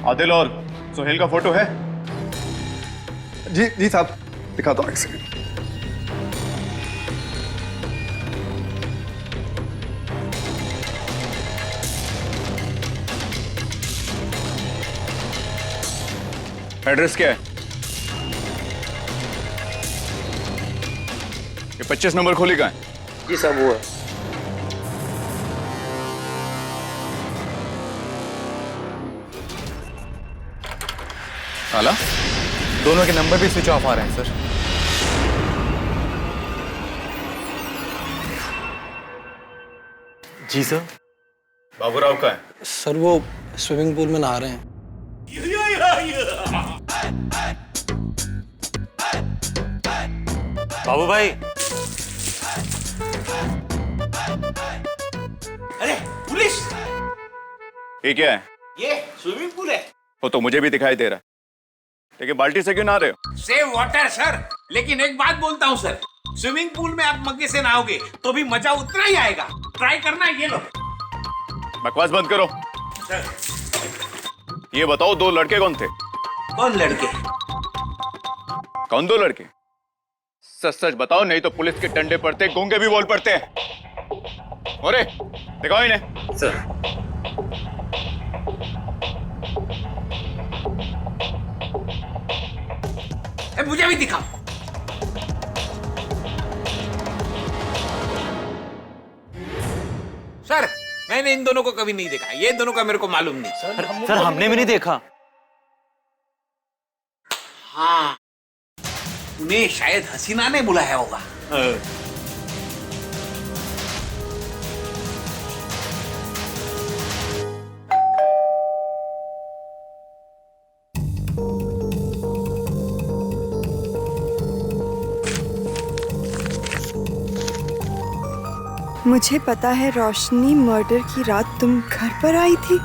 आदिल और सोहेल का फोटो है? जी साहब, दिखाता हूँ एक सेकंड। एड्रेस क्या है? ये 25 नंबर खोली का है? जी साहब वो है। आला? दोनों के नंबर भी स्विच ऑफ आ रहे हैं सर। जी सर। बाबूराव का है? सर वो स्विमिंग पूल में नहा रहे हैं। बाबू भाई। अरे पुलिस! ये क्या है? ये स्विमिंग पूल है। वो तो मुझे भी दिखाई दे रहा है, लेकिन बाल्टी से क्यों नहा रहे हो? Save water sir. लेकिन एक बात बोलता हूँ सर, स्विमिंग पूल में आप मग्गे से नहाओगे तो भी मजा उतना ही आएगा। ट्राई करना। ये लो। बकवास बंद करो। सर ये बताओ, 2 लड़के कौन थे? कौन लड़के? कौन 2 लड़के? सच सच बताओ, नहीं तो पुलिस के डंडे पड़ते, गूंगे भी बोल पड़ते हैं। अरे दिखाओ इन्हें। सर मुझे भी दिखाओ। सर मैंने इन दोनों को कभी नहीं देखा, ये दोनों का मेरे को मालूम नहीं। सर हमने भी नहीं देखा। हाँ, उन्हें शायद हसीना ने बुलाया होगा। मुझे पता है रोशनी, मर्डर की रात तुम घर पर आई थी।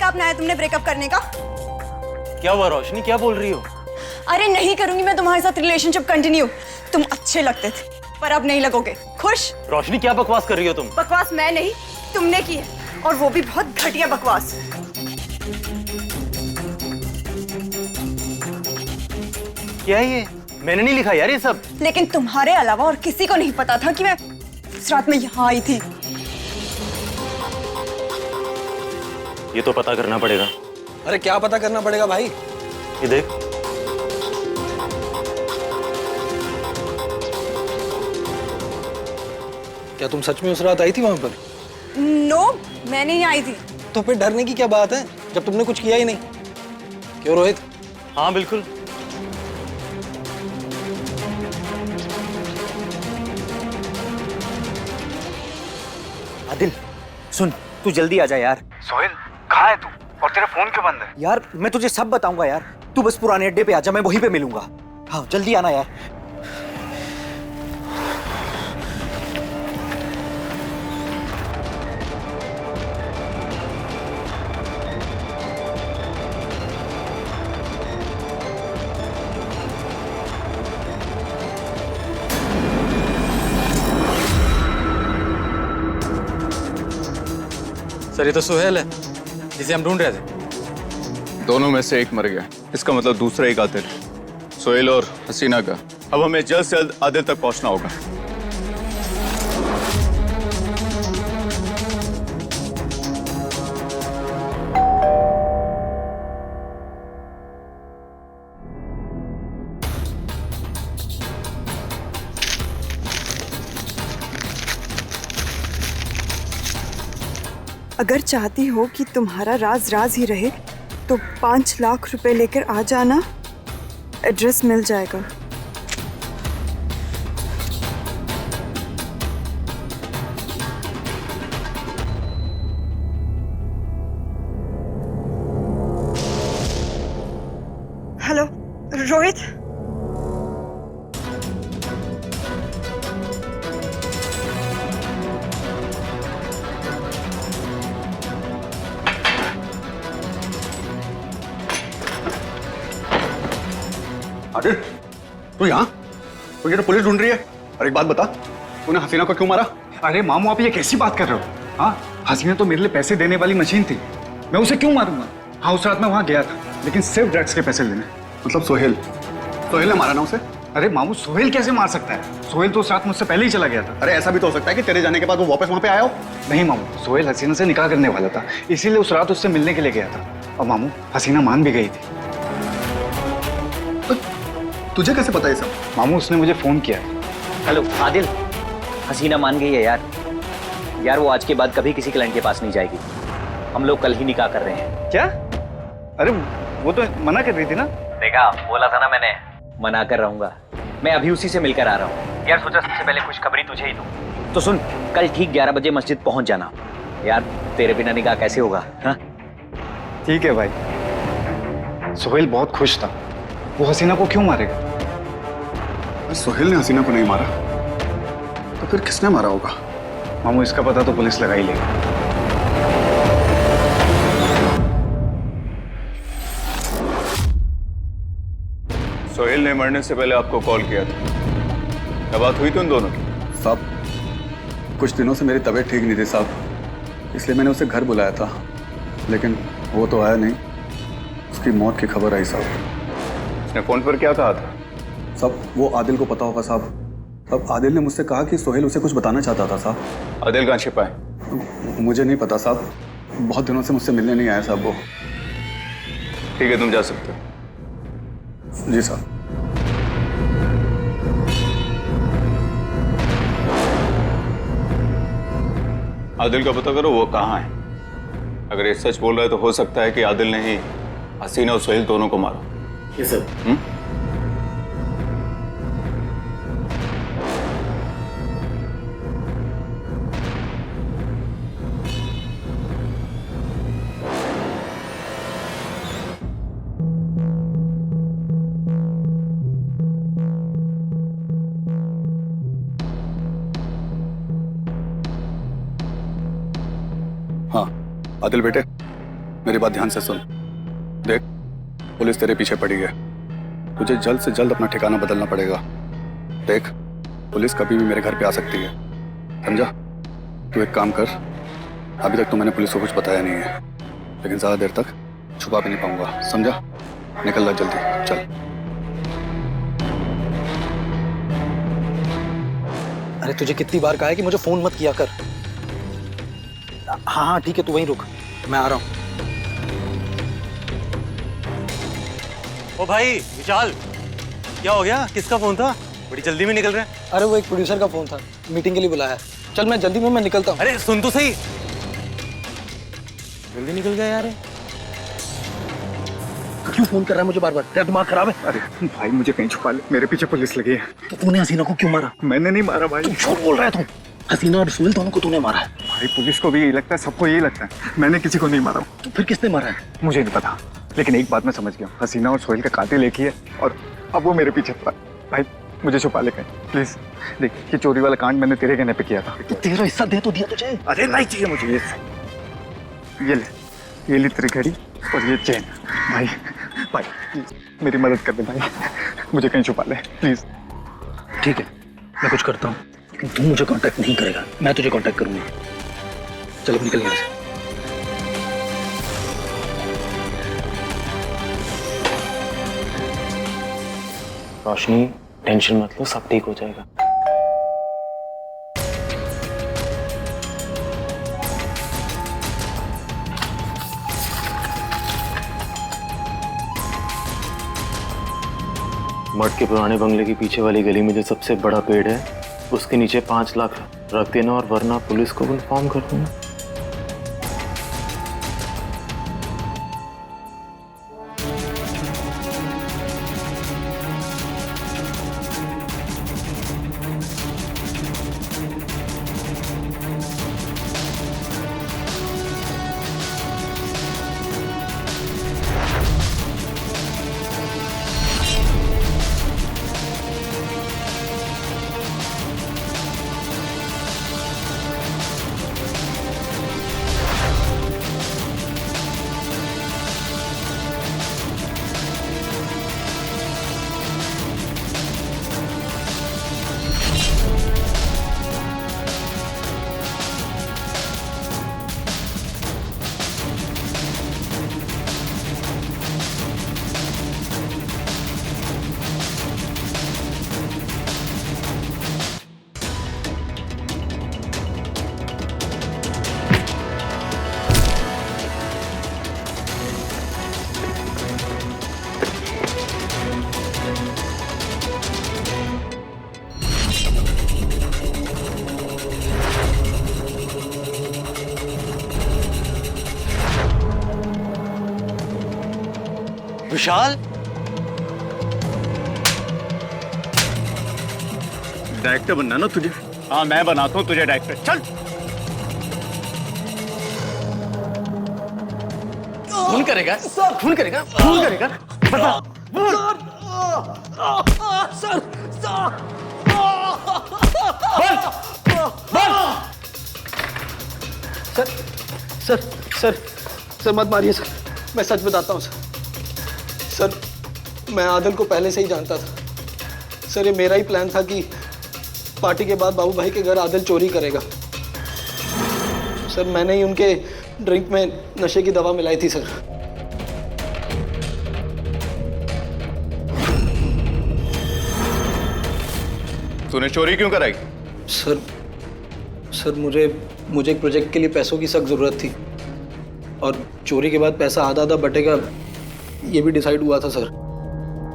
क्या अपनाया तुमने ब्रेकअप करने का? क्या हुआ रोशनी, क्या बोल रही हो? अरे नहीं करूंगी मैं तुम्हारे साथ रिलेशनशिप कंटिन्यू। तुम अच्छे लगते थे पर अब नहीं लगोगे। खुश? रोशनी क्या बकवास कर रही हो तुम? बकवास मैं नहीं तुमने की है, और वो भी बहुत घटिया बकवास। क्या है ये? मैंने नहीं लिखा यार ये सब। लेकिन तुम्हारे अलावा और किसी को नहीं पता था कि मैं उस रात में यहाँ आई थी। ये तो पता करना पड़ेगा। अरे क्या पता करना पड़ेगा भाई? ये देख। क्या तुम सच में उस रात आई थी वहां पर? नो, मैं नहीं आई थी। तो फिर डरने की क्या बात है जब तुमने कुछ किया ही नहीं? क्यों रोहित? हाँ बिल्कुल। आदिल सुन, तू जल्दी आ जा यार। सोहेल कहाँ है तू? और तेरा फोन क्यों बंद है? यार मैं तुझे सब बताऊंगा यार, तू बस पुराने अड्डे पे आ जा, मैं वहीं पे मिलूंगा। हाँ जल्दी आना यार। सर ये तो सुहेल है जिसे हम ढूंढ रहे थे। दोनों में से एक मर गया, इसका मतलब दूसरा एक आदिल, सोहेल और हसीना का। अब हमें जल्द से जल्द आदिल तक पहुंचना होगा। अगर चाहती हो कि तुम्हारा राज राज ही रहे तो 5 लाख रुपए लेकर आ जाना, एड्रेस मिल जाएगा। हेलो रोहित। आदिल, तू यहाँ? तो ये तो पुलिस ढूंढ रही है। और एक बात बता, तूने हसीना को क्यों मारा? अरे मामू आप ये कैसी बात कर रहे हो? हाँ, हसीना तो मेरे लिए पैसे देने वाली मशीन थी, मैं उसे क्यों मारूंगा? हाँ उस रात मैं वहां गया था, लेकिन सिर्फ ड्रग्स के पैसे लेने। मतलब सोहेल ने मारा ना उसे? अरे मामू सोहेल कैसे मार सकता है? सोहेल तो उस रात मुझसे पहले ही चला गया था। अरे ऐसा भी तो हो सकता है कि तेरे जाने के बाद वो वापस वहां पे आया हो। नहीं मामू, सोहेल हसीना से निकाह करने वाला था, इसीलिए उस रात उससे मिलने के लिए गया था। और मामू हसीना मान भी गई थी। तुझे कैसे पता ये सब? मामू उसने मुझे फोन किया। हेलो आदिल, हसीना मान गई है यार। यार वो आज के बाद कभी किसी क्लाइंट के पास नहीं जाएगी। हम लोग कल ही निकाह कर रहे हैं। क्या? अरे वो तो मना कर रही थी ना। देखा, बोला था ना मैंने, मना कर रहूंगा। मैं अभी उसी से मिलकर आ रहा हूँ यार। सोचा सबसे पहले खुशखबरी तुझे ही दूं। तो सुन, कल ठीक 11 बजे मस्जिद पहुंच जाना यार। तेरे बिना निकाह कैसे होगा? हाँ ठीक है भाई। सोहेल बहुत खुश था, वो हसीना को क्यों मारेगा? सोहेल ने हसीना को नहीं मारा तो फिर किसने मारा होगा? मामू इसका पता तो पुलिस लगा ही लेगी। सोहेल ने मरने से पहले आपको कॉल किया था, क्या बात हुई थी उन दोनों की? साहब, कुछ दिनों से मेरी तबीयत ठीक नहीं थी साहब, इसलिए मैंने उसे घर बुलाया था, लेकिन वो तो आया नहीं। उसकी मौत की खबर आई साहब। उसने फोन पर क्या कहा था? सब वो आदिल को पता होगा साहब। अब आदिल ने मुझसे कहा कि सोहेल उसे कुछ बताना चाहता था साहब। आदिल कहाँ छिपा है? मुझे नहीं पता साहब, बहुत दिनों से मुझसे मिलने नहीं आया साहब वो। ठीक है, तुम जा सकते हो। जी साहब। आदिल का पता करो वो कहाँ है। अगर ये सच बोल रहा है तो हो सकता है कि आदिल ने ही हसीना और सोहेल दोनों को मारा। Yes sir. हाँ आदिल बेटे, मेरी बात ध्यान से सुन। देख, पुलिस तेरे पीछे पड़ी है, तुझे जल्द से जल्द अपना ठिकाना बदलना पड़ेगा। देख, पुलिस कभी भी मेरे घर पे आ सकती है, समझा? तू एक काम कर, अभी तक तो मैंने पुलिस को कुछ बताया नहीं है, लेकिन ज्यादा देर तक छुपा भी नहीं पाऊंगा, समझा? निकल ला जल्दी, चल। अरे तुझे कितनी बार कहा है कि मुझे फोन मत किया कर। हाँ हाँ ठीक है, तू वहीं रुक, मैं आ रहा हूँ। ओ भाई विशाल, क्या हो गया? किसका फोन था? बड़ी जल्दी में निकल रहे हैं। अरे वो एक प्रोड्यूसर का फोन था, मीटिंग के लिए बुलाया है। चल मैं जल्दी में मैं निकलता हूँ। अरे सुन तो सही, जल्दी निकल गया यार। क्यों फोन कर रहा है मुझे बार बार? तेरा दिमाग खराब है? अरे भाई मुझे कहीं छुपा ले, मेरे पीछे पुलिस लगी है। तो तूने हसीना को क्यों मारा? मैंने नहीं मारा भाई। तू झूठ बोल रहा है। तू हसीना और सोहेल दोनों को तूने मारा है। भाई पुलिस को भी यही लगता है, सबको यही लगता है, मैंने किसी को नहीं मारा। तो फिर किसने मारा है? मुझे नहीं पता, लेकिन एक बात मैं समझ गया, हसीना और सोहेल का कातिल एक ही है, और अब वो मेरे पीछे पड़ा। भाई मुझे छुपा ले कहीं प्लीज। देख, ये चोरी वाला कांड मैंने तेरे कहने पे किया था। तो तेरा हिस्सा दे तो दिया तुझे। अरे नहीं चाहिए मुझे ये ले तेरी घड़ी और ये चेन। भाई भाई प्लीज मेरी मदद कर दे भाई, मुझे कहीं छुपा ले प्लीज। ठीक है, मैं कुछ करता हूँ, लेकिन तू मुझे कांटेक्ट नहीं करेगा, मैं तुझे कांटेक्ट करूंगा। चलो निकल यहाँ से। रोशनी टेंशन मत लो, सब ठीक हो जाएगा। मठ के पुराने बंगले के पीछे वाली गली में जो सबसे बड़ा पेड़ है, उसके नीचे 5 लाख रख देना, और वरना पुलिस को इन्फॉर्म कर देना। विशाल, डायरेक्टर बनना ना तुझे? हाँ मैं बनाता हूँ तुझे डायरेक्टर, चल। खून करेगा? खून करेगा? खून करेगा? बता। सर, सर, सर, सर मत मारिए सर, मैं सच बताता हूँ सर, मैं आदिल को पहले से ही जानता था सर। ये मेरा ही प्लान था कि पार्टी के बाद बाबू भाई के घर आदिल चोरी करेगा सर। मैंने ही उनके ड्रिंक में नशे की दवा मिलाई थी सर। तूने चोरी क्यों कराई? सर मुझे एक प्रोजेक्ट के लिए पैसों की सख्त ज़रूरत थी, और चोरी के बाद पैसा आधा आधा बटेगा ये भी डिसाइड हुआ था सर।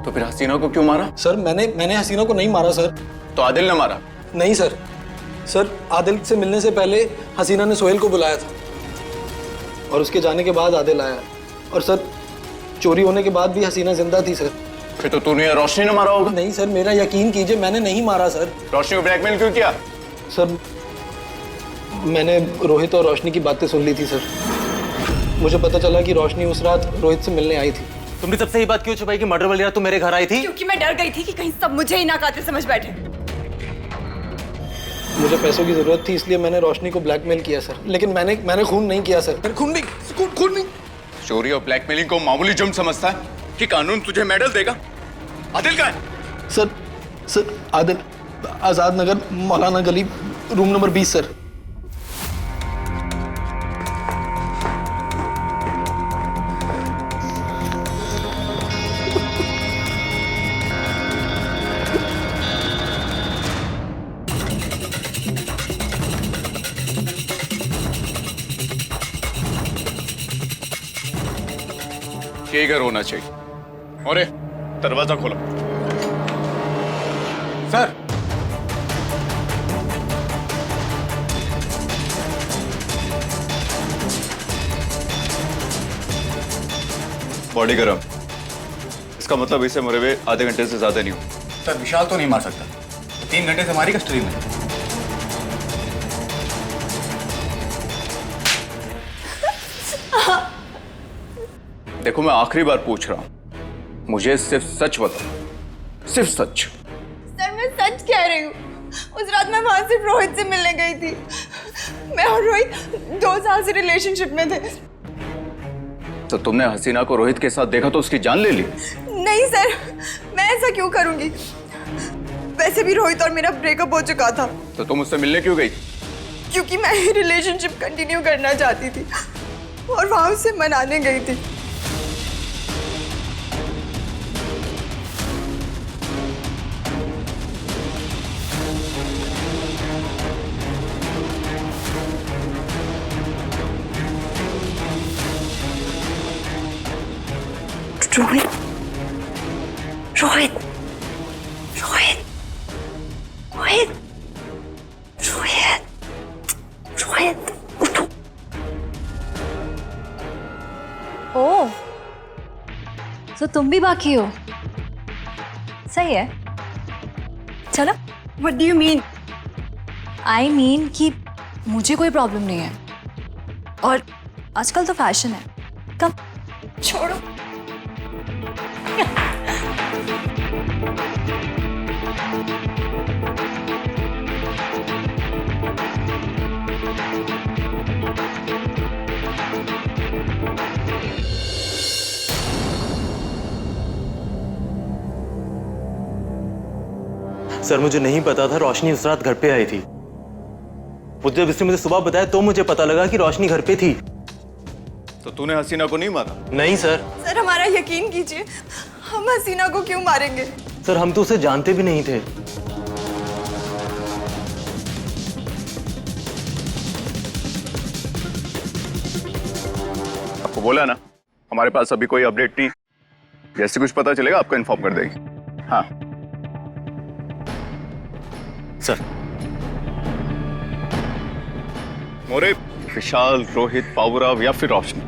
तो फिर हसीना को क्यों मारा? सर मैंने हसीना को नहीं मारा सर। तो आदिल ने मारा? नहीं सर, आदिल से मिलने से पहले हसीना ने सोहेल को बुलाया था, और उसके जाने के बाद आदिल आया, और सर चोरी होने के बाद भी हसीना जिंदा थी सर। फिर तो तूने रोशनी ने मारा होगा। नहीं सर, मेरा यकीन कीजिए, मैंने नहीं मारा सर। रोशनी को ब्लैकमेल क्यों किया? सर मैंने रोहित और रोशनी की बातें सुन ली थी सर। मुझे पता चला कि रोशनी उस रात रोहित से मिलने आई थी। तुमने सबसे ये बात क्यों छुपाई कि मर्डर वाली रात तुम मेरे घर आई थी? क्योंकि मैं डर गई थी कि कहीं सब मुझे ही ना कातिल समझ बैठे। मुझे पैसों की जरूरत थी, इसलिए मैंने रोशनी को ब्लैकमेल किया सर। लेकिन मैंने खून नहीं किया सर। मैंने खून नहीं। चोरी और ब्लैकमेलिंग को मामूली जुर्म समझता है कि कानून तुझे मेडल देगा? आदिल कहाँ है? सर आदिल आजाद नगर मौलाना गली रूम नंबर 20 सर। ये घर होना चाहिए। और दरवाजा खोलो। सर बॉडी गरम, इसका मतलब इसे मरे हुए आधे घंटे से ज्यादा नहीं हो। सर विशाल तो नहीं मार सकता, 3 घंटे से हमारी कस्टडी में है। देखो मैं आखिरी बार पूछ रहा हूं, मुझे सिर्फ सच बताओ, सिर्फ सच। सर मैं सच कह रही हूँ, उस रात मैं वहां सिर्फ रोहित से मिलने गई थी। मैं और रोहित 2 साल से रिलेशनशिप में थे। तो तुमने हसीना को रोहित के साथ देखा तो उसकी जान ले ली? नहीं सर, मैं ऐसा क्यों करूंगी? वैसे भी रोहित और मेरा ब्रेकअप हो चुका था। तो तुम उससे मिलने क्यों गई? क्योंकि मैं ये रिलेशनशिप कंटिन्यू करना चाहती थी और वहां उसे मनाने गई थी। रोहित रोहित रोहित रोहित रोहित रोहित उठो। ओह, तो तुम भी बाकी हो? सही है, चलो। What do you mean? I mean कि मुझे कोई प्रॉब्लम नहीं है और आजकल तो फैशन है। कम छोड़ो। सर मुझे नहीं पता था रोशनी उस रात घर पे आई थी। जब इसने मुझे सुबह बताया तो मुझे पता लगा कि रोशनी घर पे थी। तो तूने हसीना को नहीं मारा? नहीं सर। सर हमारा यकीन कीजिए, हम हसीना को क्यों मारेंगे? सर हम तो उसे जानते भी नहीं थे। आपको बोला ना, हमारे पास अभी कोई अपडेट नहीं, जैसे कुछ पता चलेगा आपको इन्फॉर्म कर देगी। हाँ सर। मोरे, विशाल, रोहित, बाबूराव या फिर रोशनी,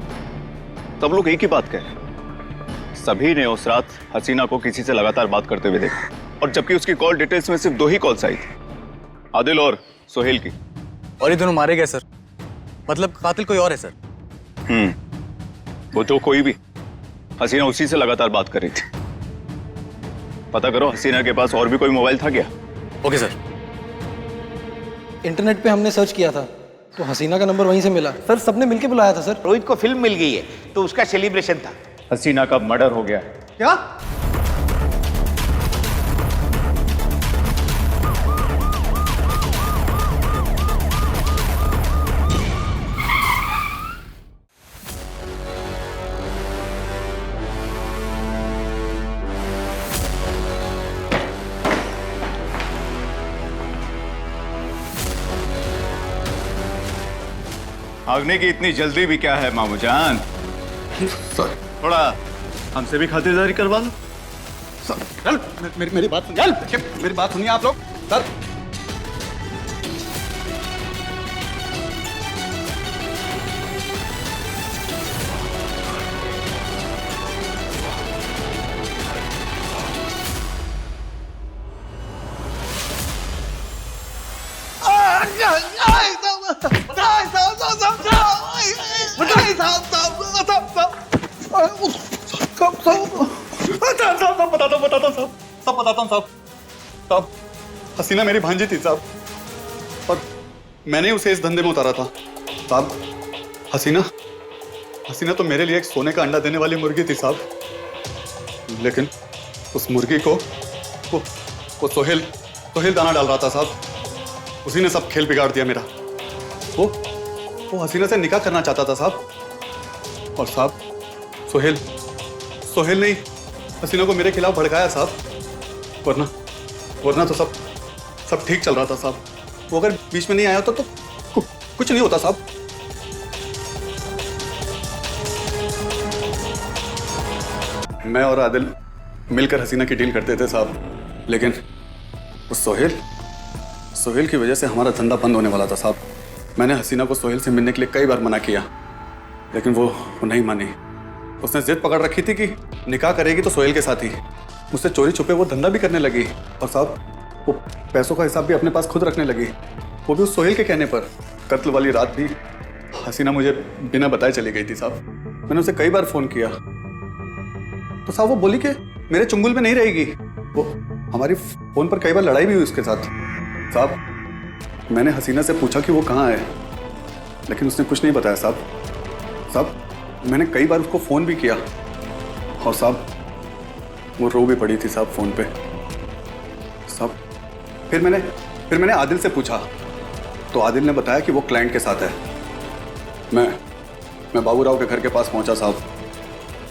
सब लोग एक ही बात कह रहे हैं। सभी ने उस रात हसीना को किसी से लगातार बात करते हुए देखा, और जबकि उसकी कॉल डिटेल्स में सिर्फ 2 ही कॉल्स आई थी, आदिल और सोहेल की। और ये दोनों मारे गए सर, मतलब कातिल कोई और है सर। वो जो कोई भी, हसीना उसी से लगातार बात कर रही थी। पता करो हसीना के पास और भी कोई मोबाइल था क्या? Okay sir. इंटरनेट पे हमने सर्च किया था तो हसीना का नंबर वहीं से मिला। सर सबने मिलके बुलाया था सर। रोहित को फिल्म मिल गई है तो उसका सेलिब्रेशन था। हसीना का मर्डर हो गया है। क्या? भागने की इतनी जल्दी भी क्या है मामू जान? सर थोड़ा हमसे भी खातिरदारी करवा लो। चल मेरी बात सुनिए, मेरी बात सुनिए आप लोग। सर सब बताता हूँ साहब। हसीना मेरी भांजी थी साहब, और मैंने उसे इस धंधे में उतारा था साहब। हसीना तो मेरे लिए एक सोने का अंडा देने वाली मुर्गी थी साहब, लेकिन उस मुर्गी को वो सोहेल दाना डाल रहा था साहब। उसी ने सब खेल बिगाड़ दिया मेरा। वो हसीना से निकाह करना चाहता था साहब, और साहब सोहेल ने हसीना को मेरे खिलाफ भड़काया साहब। वरना तो सब ठीक चल रहा था साहब। वो अगर बीच में नहीं आया होता तो कुछ नहीं होता साहब। मैं और आदिल मिलकर हसीना की डील करते थे साहब, लेकिन उस सोहेल की वजह से हमारा धंधा बंद होने वाला था साहब। मैंने हसीना को सोहेल से मिलने के लिए कई बार मना किया, लेकिन वो नहीं मानी। उसने जिद पकड़ रखी थी कि निकाह करेगी तो सोहेल के साथ ही। मुझसे चोरी छुपे वो धंधा भी करने लगी, और साहब वो पैसों का हिसाब भी अपने पास खुद रखने लगी, वो भी उस सोहेल के कहने पर। कत्ल वाली रात भी हसीना मुझे बिना बताए चली गई थी साहब। मैंने उसे कई बार फोन किया तो साहब वो बोली कि मेरे चुंगल में नहीं रहेगी। वो हमारी फोन पर कई बार लड़ाई भी हुई उसके साथ साहब। मैंने हसीना से पूछा कि वो कहाँ है, लेकिन उसने कुछ नहीं बताया साहब। मैंने कई बार उसको फोन भी किया, और साहब वो रो भी पड़ी थी साहब फोन पे साहब। फिर मैंने आदिल से पूछा तो आदिल ने बताया कि वो क्लाइंट के साथ है। मैं बाबूराव के घर के पास पहुंचा साहब,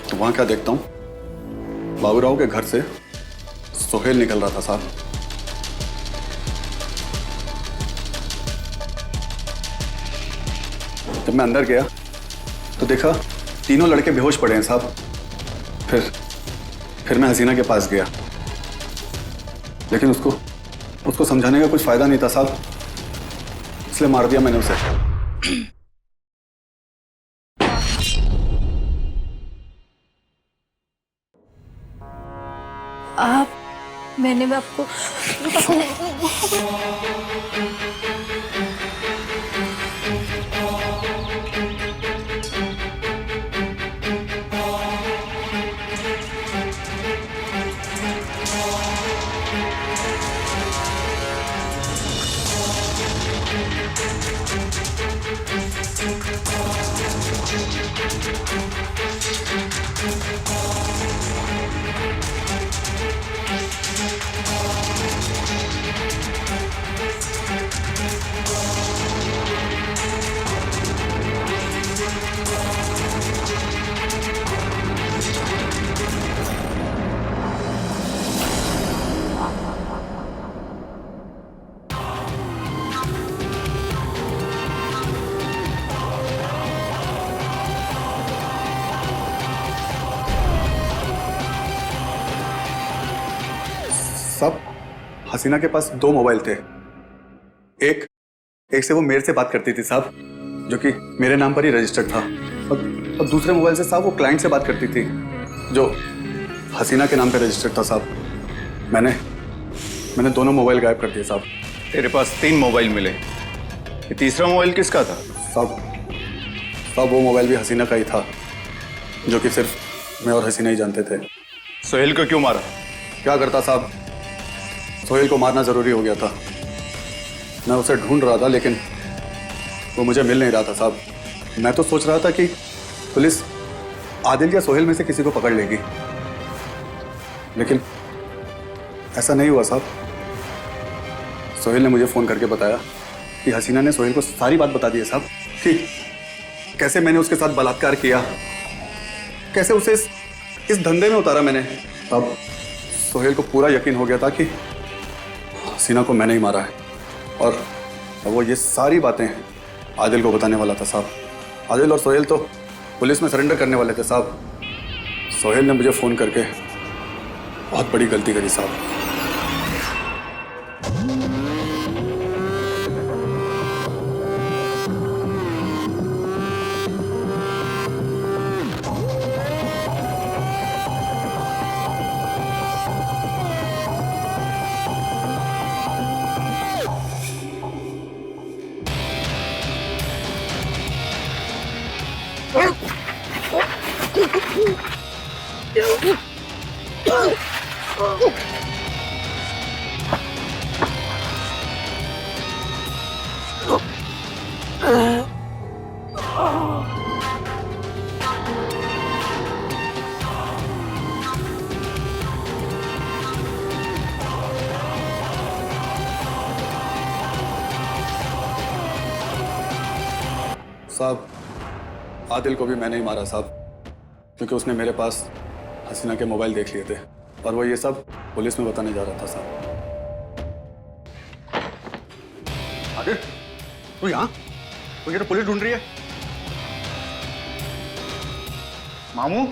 तो वहां क्या देखता हूं, बाबूराव के घर से सोहेल निकल रहा था साहब। जब मैं अंदर गया तो देखा तीनों लड़के बेहोश पड़े हैं साहब। फिर मैं हसीना के पास गया, लेकिन उसको समझाने का कुछ फायदा नहीं था साहब, इसलिए मार दिया मैंने उसे। मैंने भी आपको साहब हसीना के पास 2 मोबाइल थे। एक से वो मेरे से बात करती थी साहब, जो कि मेरे नाम पर ही रजिस्टर्ड था, और दूसरे मोबाइल से साहब वो क्लाइंट से बात करती थी जो हसीना के नाम पे रजिस्टर्ड था साहब। मैंने दोनों मोबाइल गायब कर दिए साहब। तेरे पास 3 मोबाइल मिले, ये तीसरा मोबाइल किसका था? साहब वो मोबाइल भी हसीना का ही था, जो कि सिर्फ मैं और हसीना ही जानते थे। सोहेल को क्यों मारा? क्या करता साहब, सोहेल को मारना जरूरी हो गया था। मैं उसे ढूंढ रहा था, लेकिन वो मुझे मिल नहीं रहा था साहब। मैं तो सोच रहा था कि पुलिस आदिल या सोहेल में से किसी को पकड़ लेगी, लेकिन ऐसा नहीं हुआ साहब। सोहेल ने मुझे फ़ोन करके बताया कि हसीना ने सोहेल को सारी बात बता दी है साहब, कि कैसे मैंने उसके साथ बलात्कार किया, कैसे उसे इस धंधे में उतारा मैंने। अब सोहेल को पूरा यकीन हो गया था कि हसीना को मैंने ही मारा है, और वो ये सारी बातें आदिल को बताने वाला था साहब। आदिल और सोहेल तो पुलिस में सरेंडर करने वाले थे साहब। सोहेल ने मुझे फ़ोन करके बहुत बड़ी गलती करी साहब। साहब आदिल को भी मैंने ही मारा साहब, क्योंकि उसने मेरे पास हसीना के मोबाइल देख लिए थे और वो ये सब पुलिस में बताने जा रहा था साहब। आदिल, तू यहाँ? तो ये तो पुलिस ढूंढ रही है। मामू,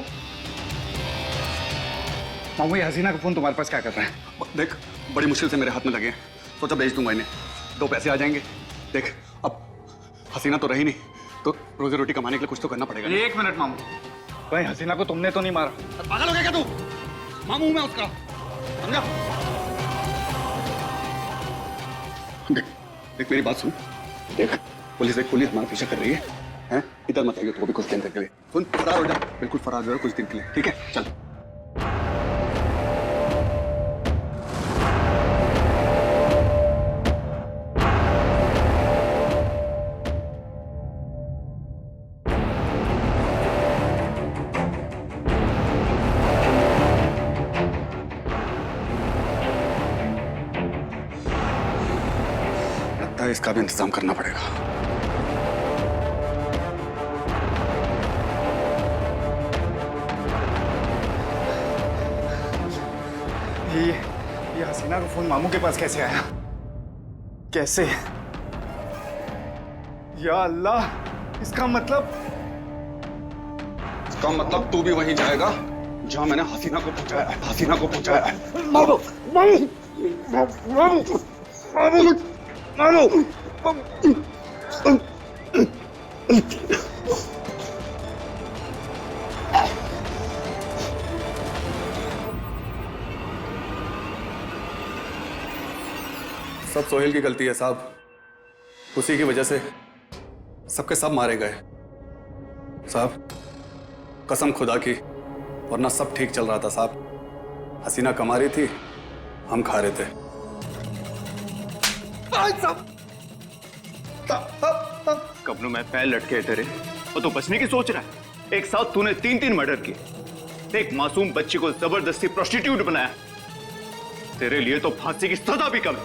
मामू ये हसीना का फोन तुम्हारे पास क्या कर रहा है? देख, बड़ी मुश्किल से मेरे हाथ में लगे हैं, सोचा भेज दूंगा इन्हें, 2 पैसे आ जाएंगे। देख, अब हसीना तो रही नहीं, तो रोजी रोटी कमाने के लिए कुछ तो करना पड़ेगा। 1 मिनट मामू, भाई हसीना को तुमने तो नहीं मारा? पागल हो गया क्या तू? मामू मैं उसका, समझा? देख देख मेरी बात सुन, देख पुलिस हमारा पीछा कर रही है, हैं? इधर मत आइए तो भी कुछ दिन तक के लिए। सुन, फरार हो जा, बिल्कुल फरार हो जा कुछ दिन के लिए, ठीक है? चल। लगता है इसका भी इंतजाम करना पड़ेगा। ये हसीना का फोन मामू के पास कैसे आया? कैसे? या अल्लाह, इसका मतलब तू भी वहीं जाएगा जहां मैंने हसीना को पहुंचाया है। सब सोहेल की गलती है साहब, उसी की वजह से सबके सब मारे गए साहब। कसम खुदा की, वरना सब ठीक चल रहा था साहब। हसीना कमा रही थी, हम खा रहे थे। कबनों में पैर लटके हैं तेरे और तू बचने की सोच रहा है? एक साथ तूने 3 मर्डर किए, एक मासूम बच्ची को जबरदस्ती प्रोस्टिट्यूट बनाया। तेरे लिए तो फांसी की सजा भी कम है।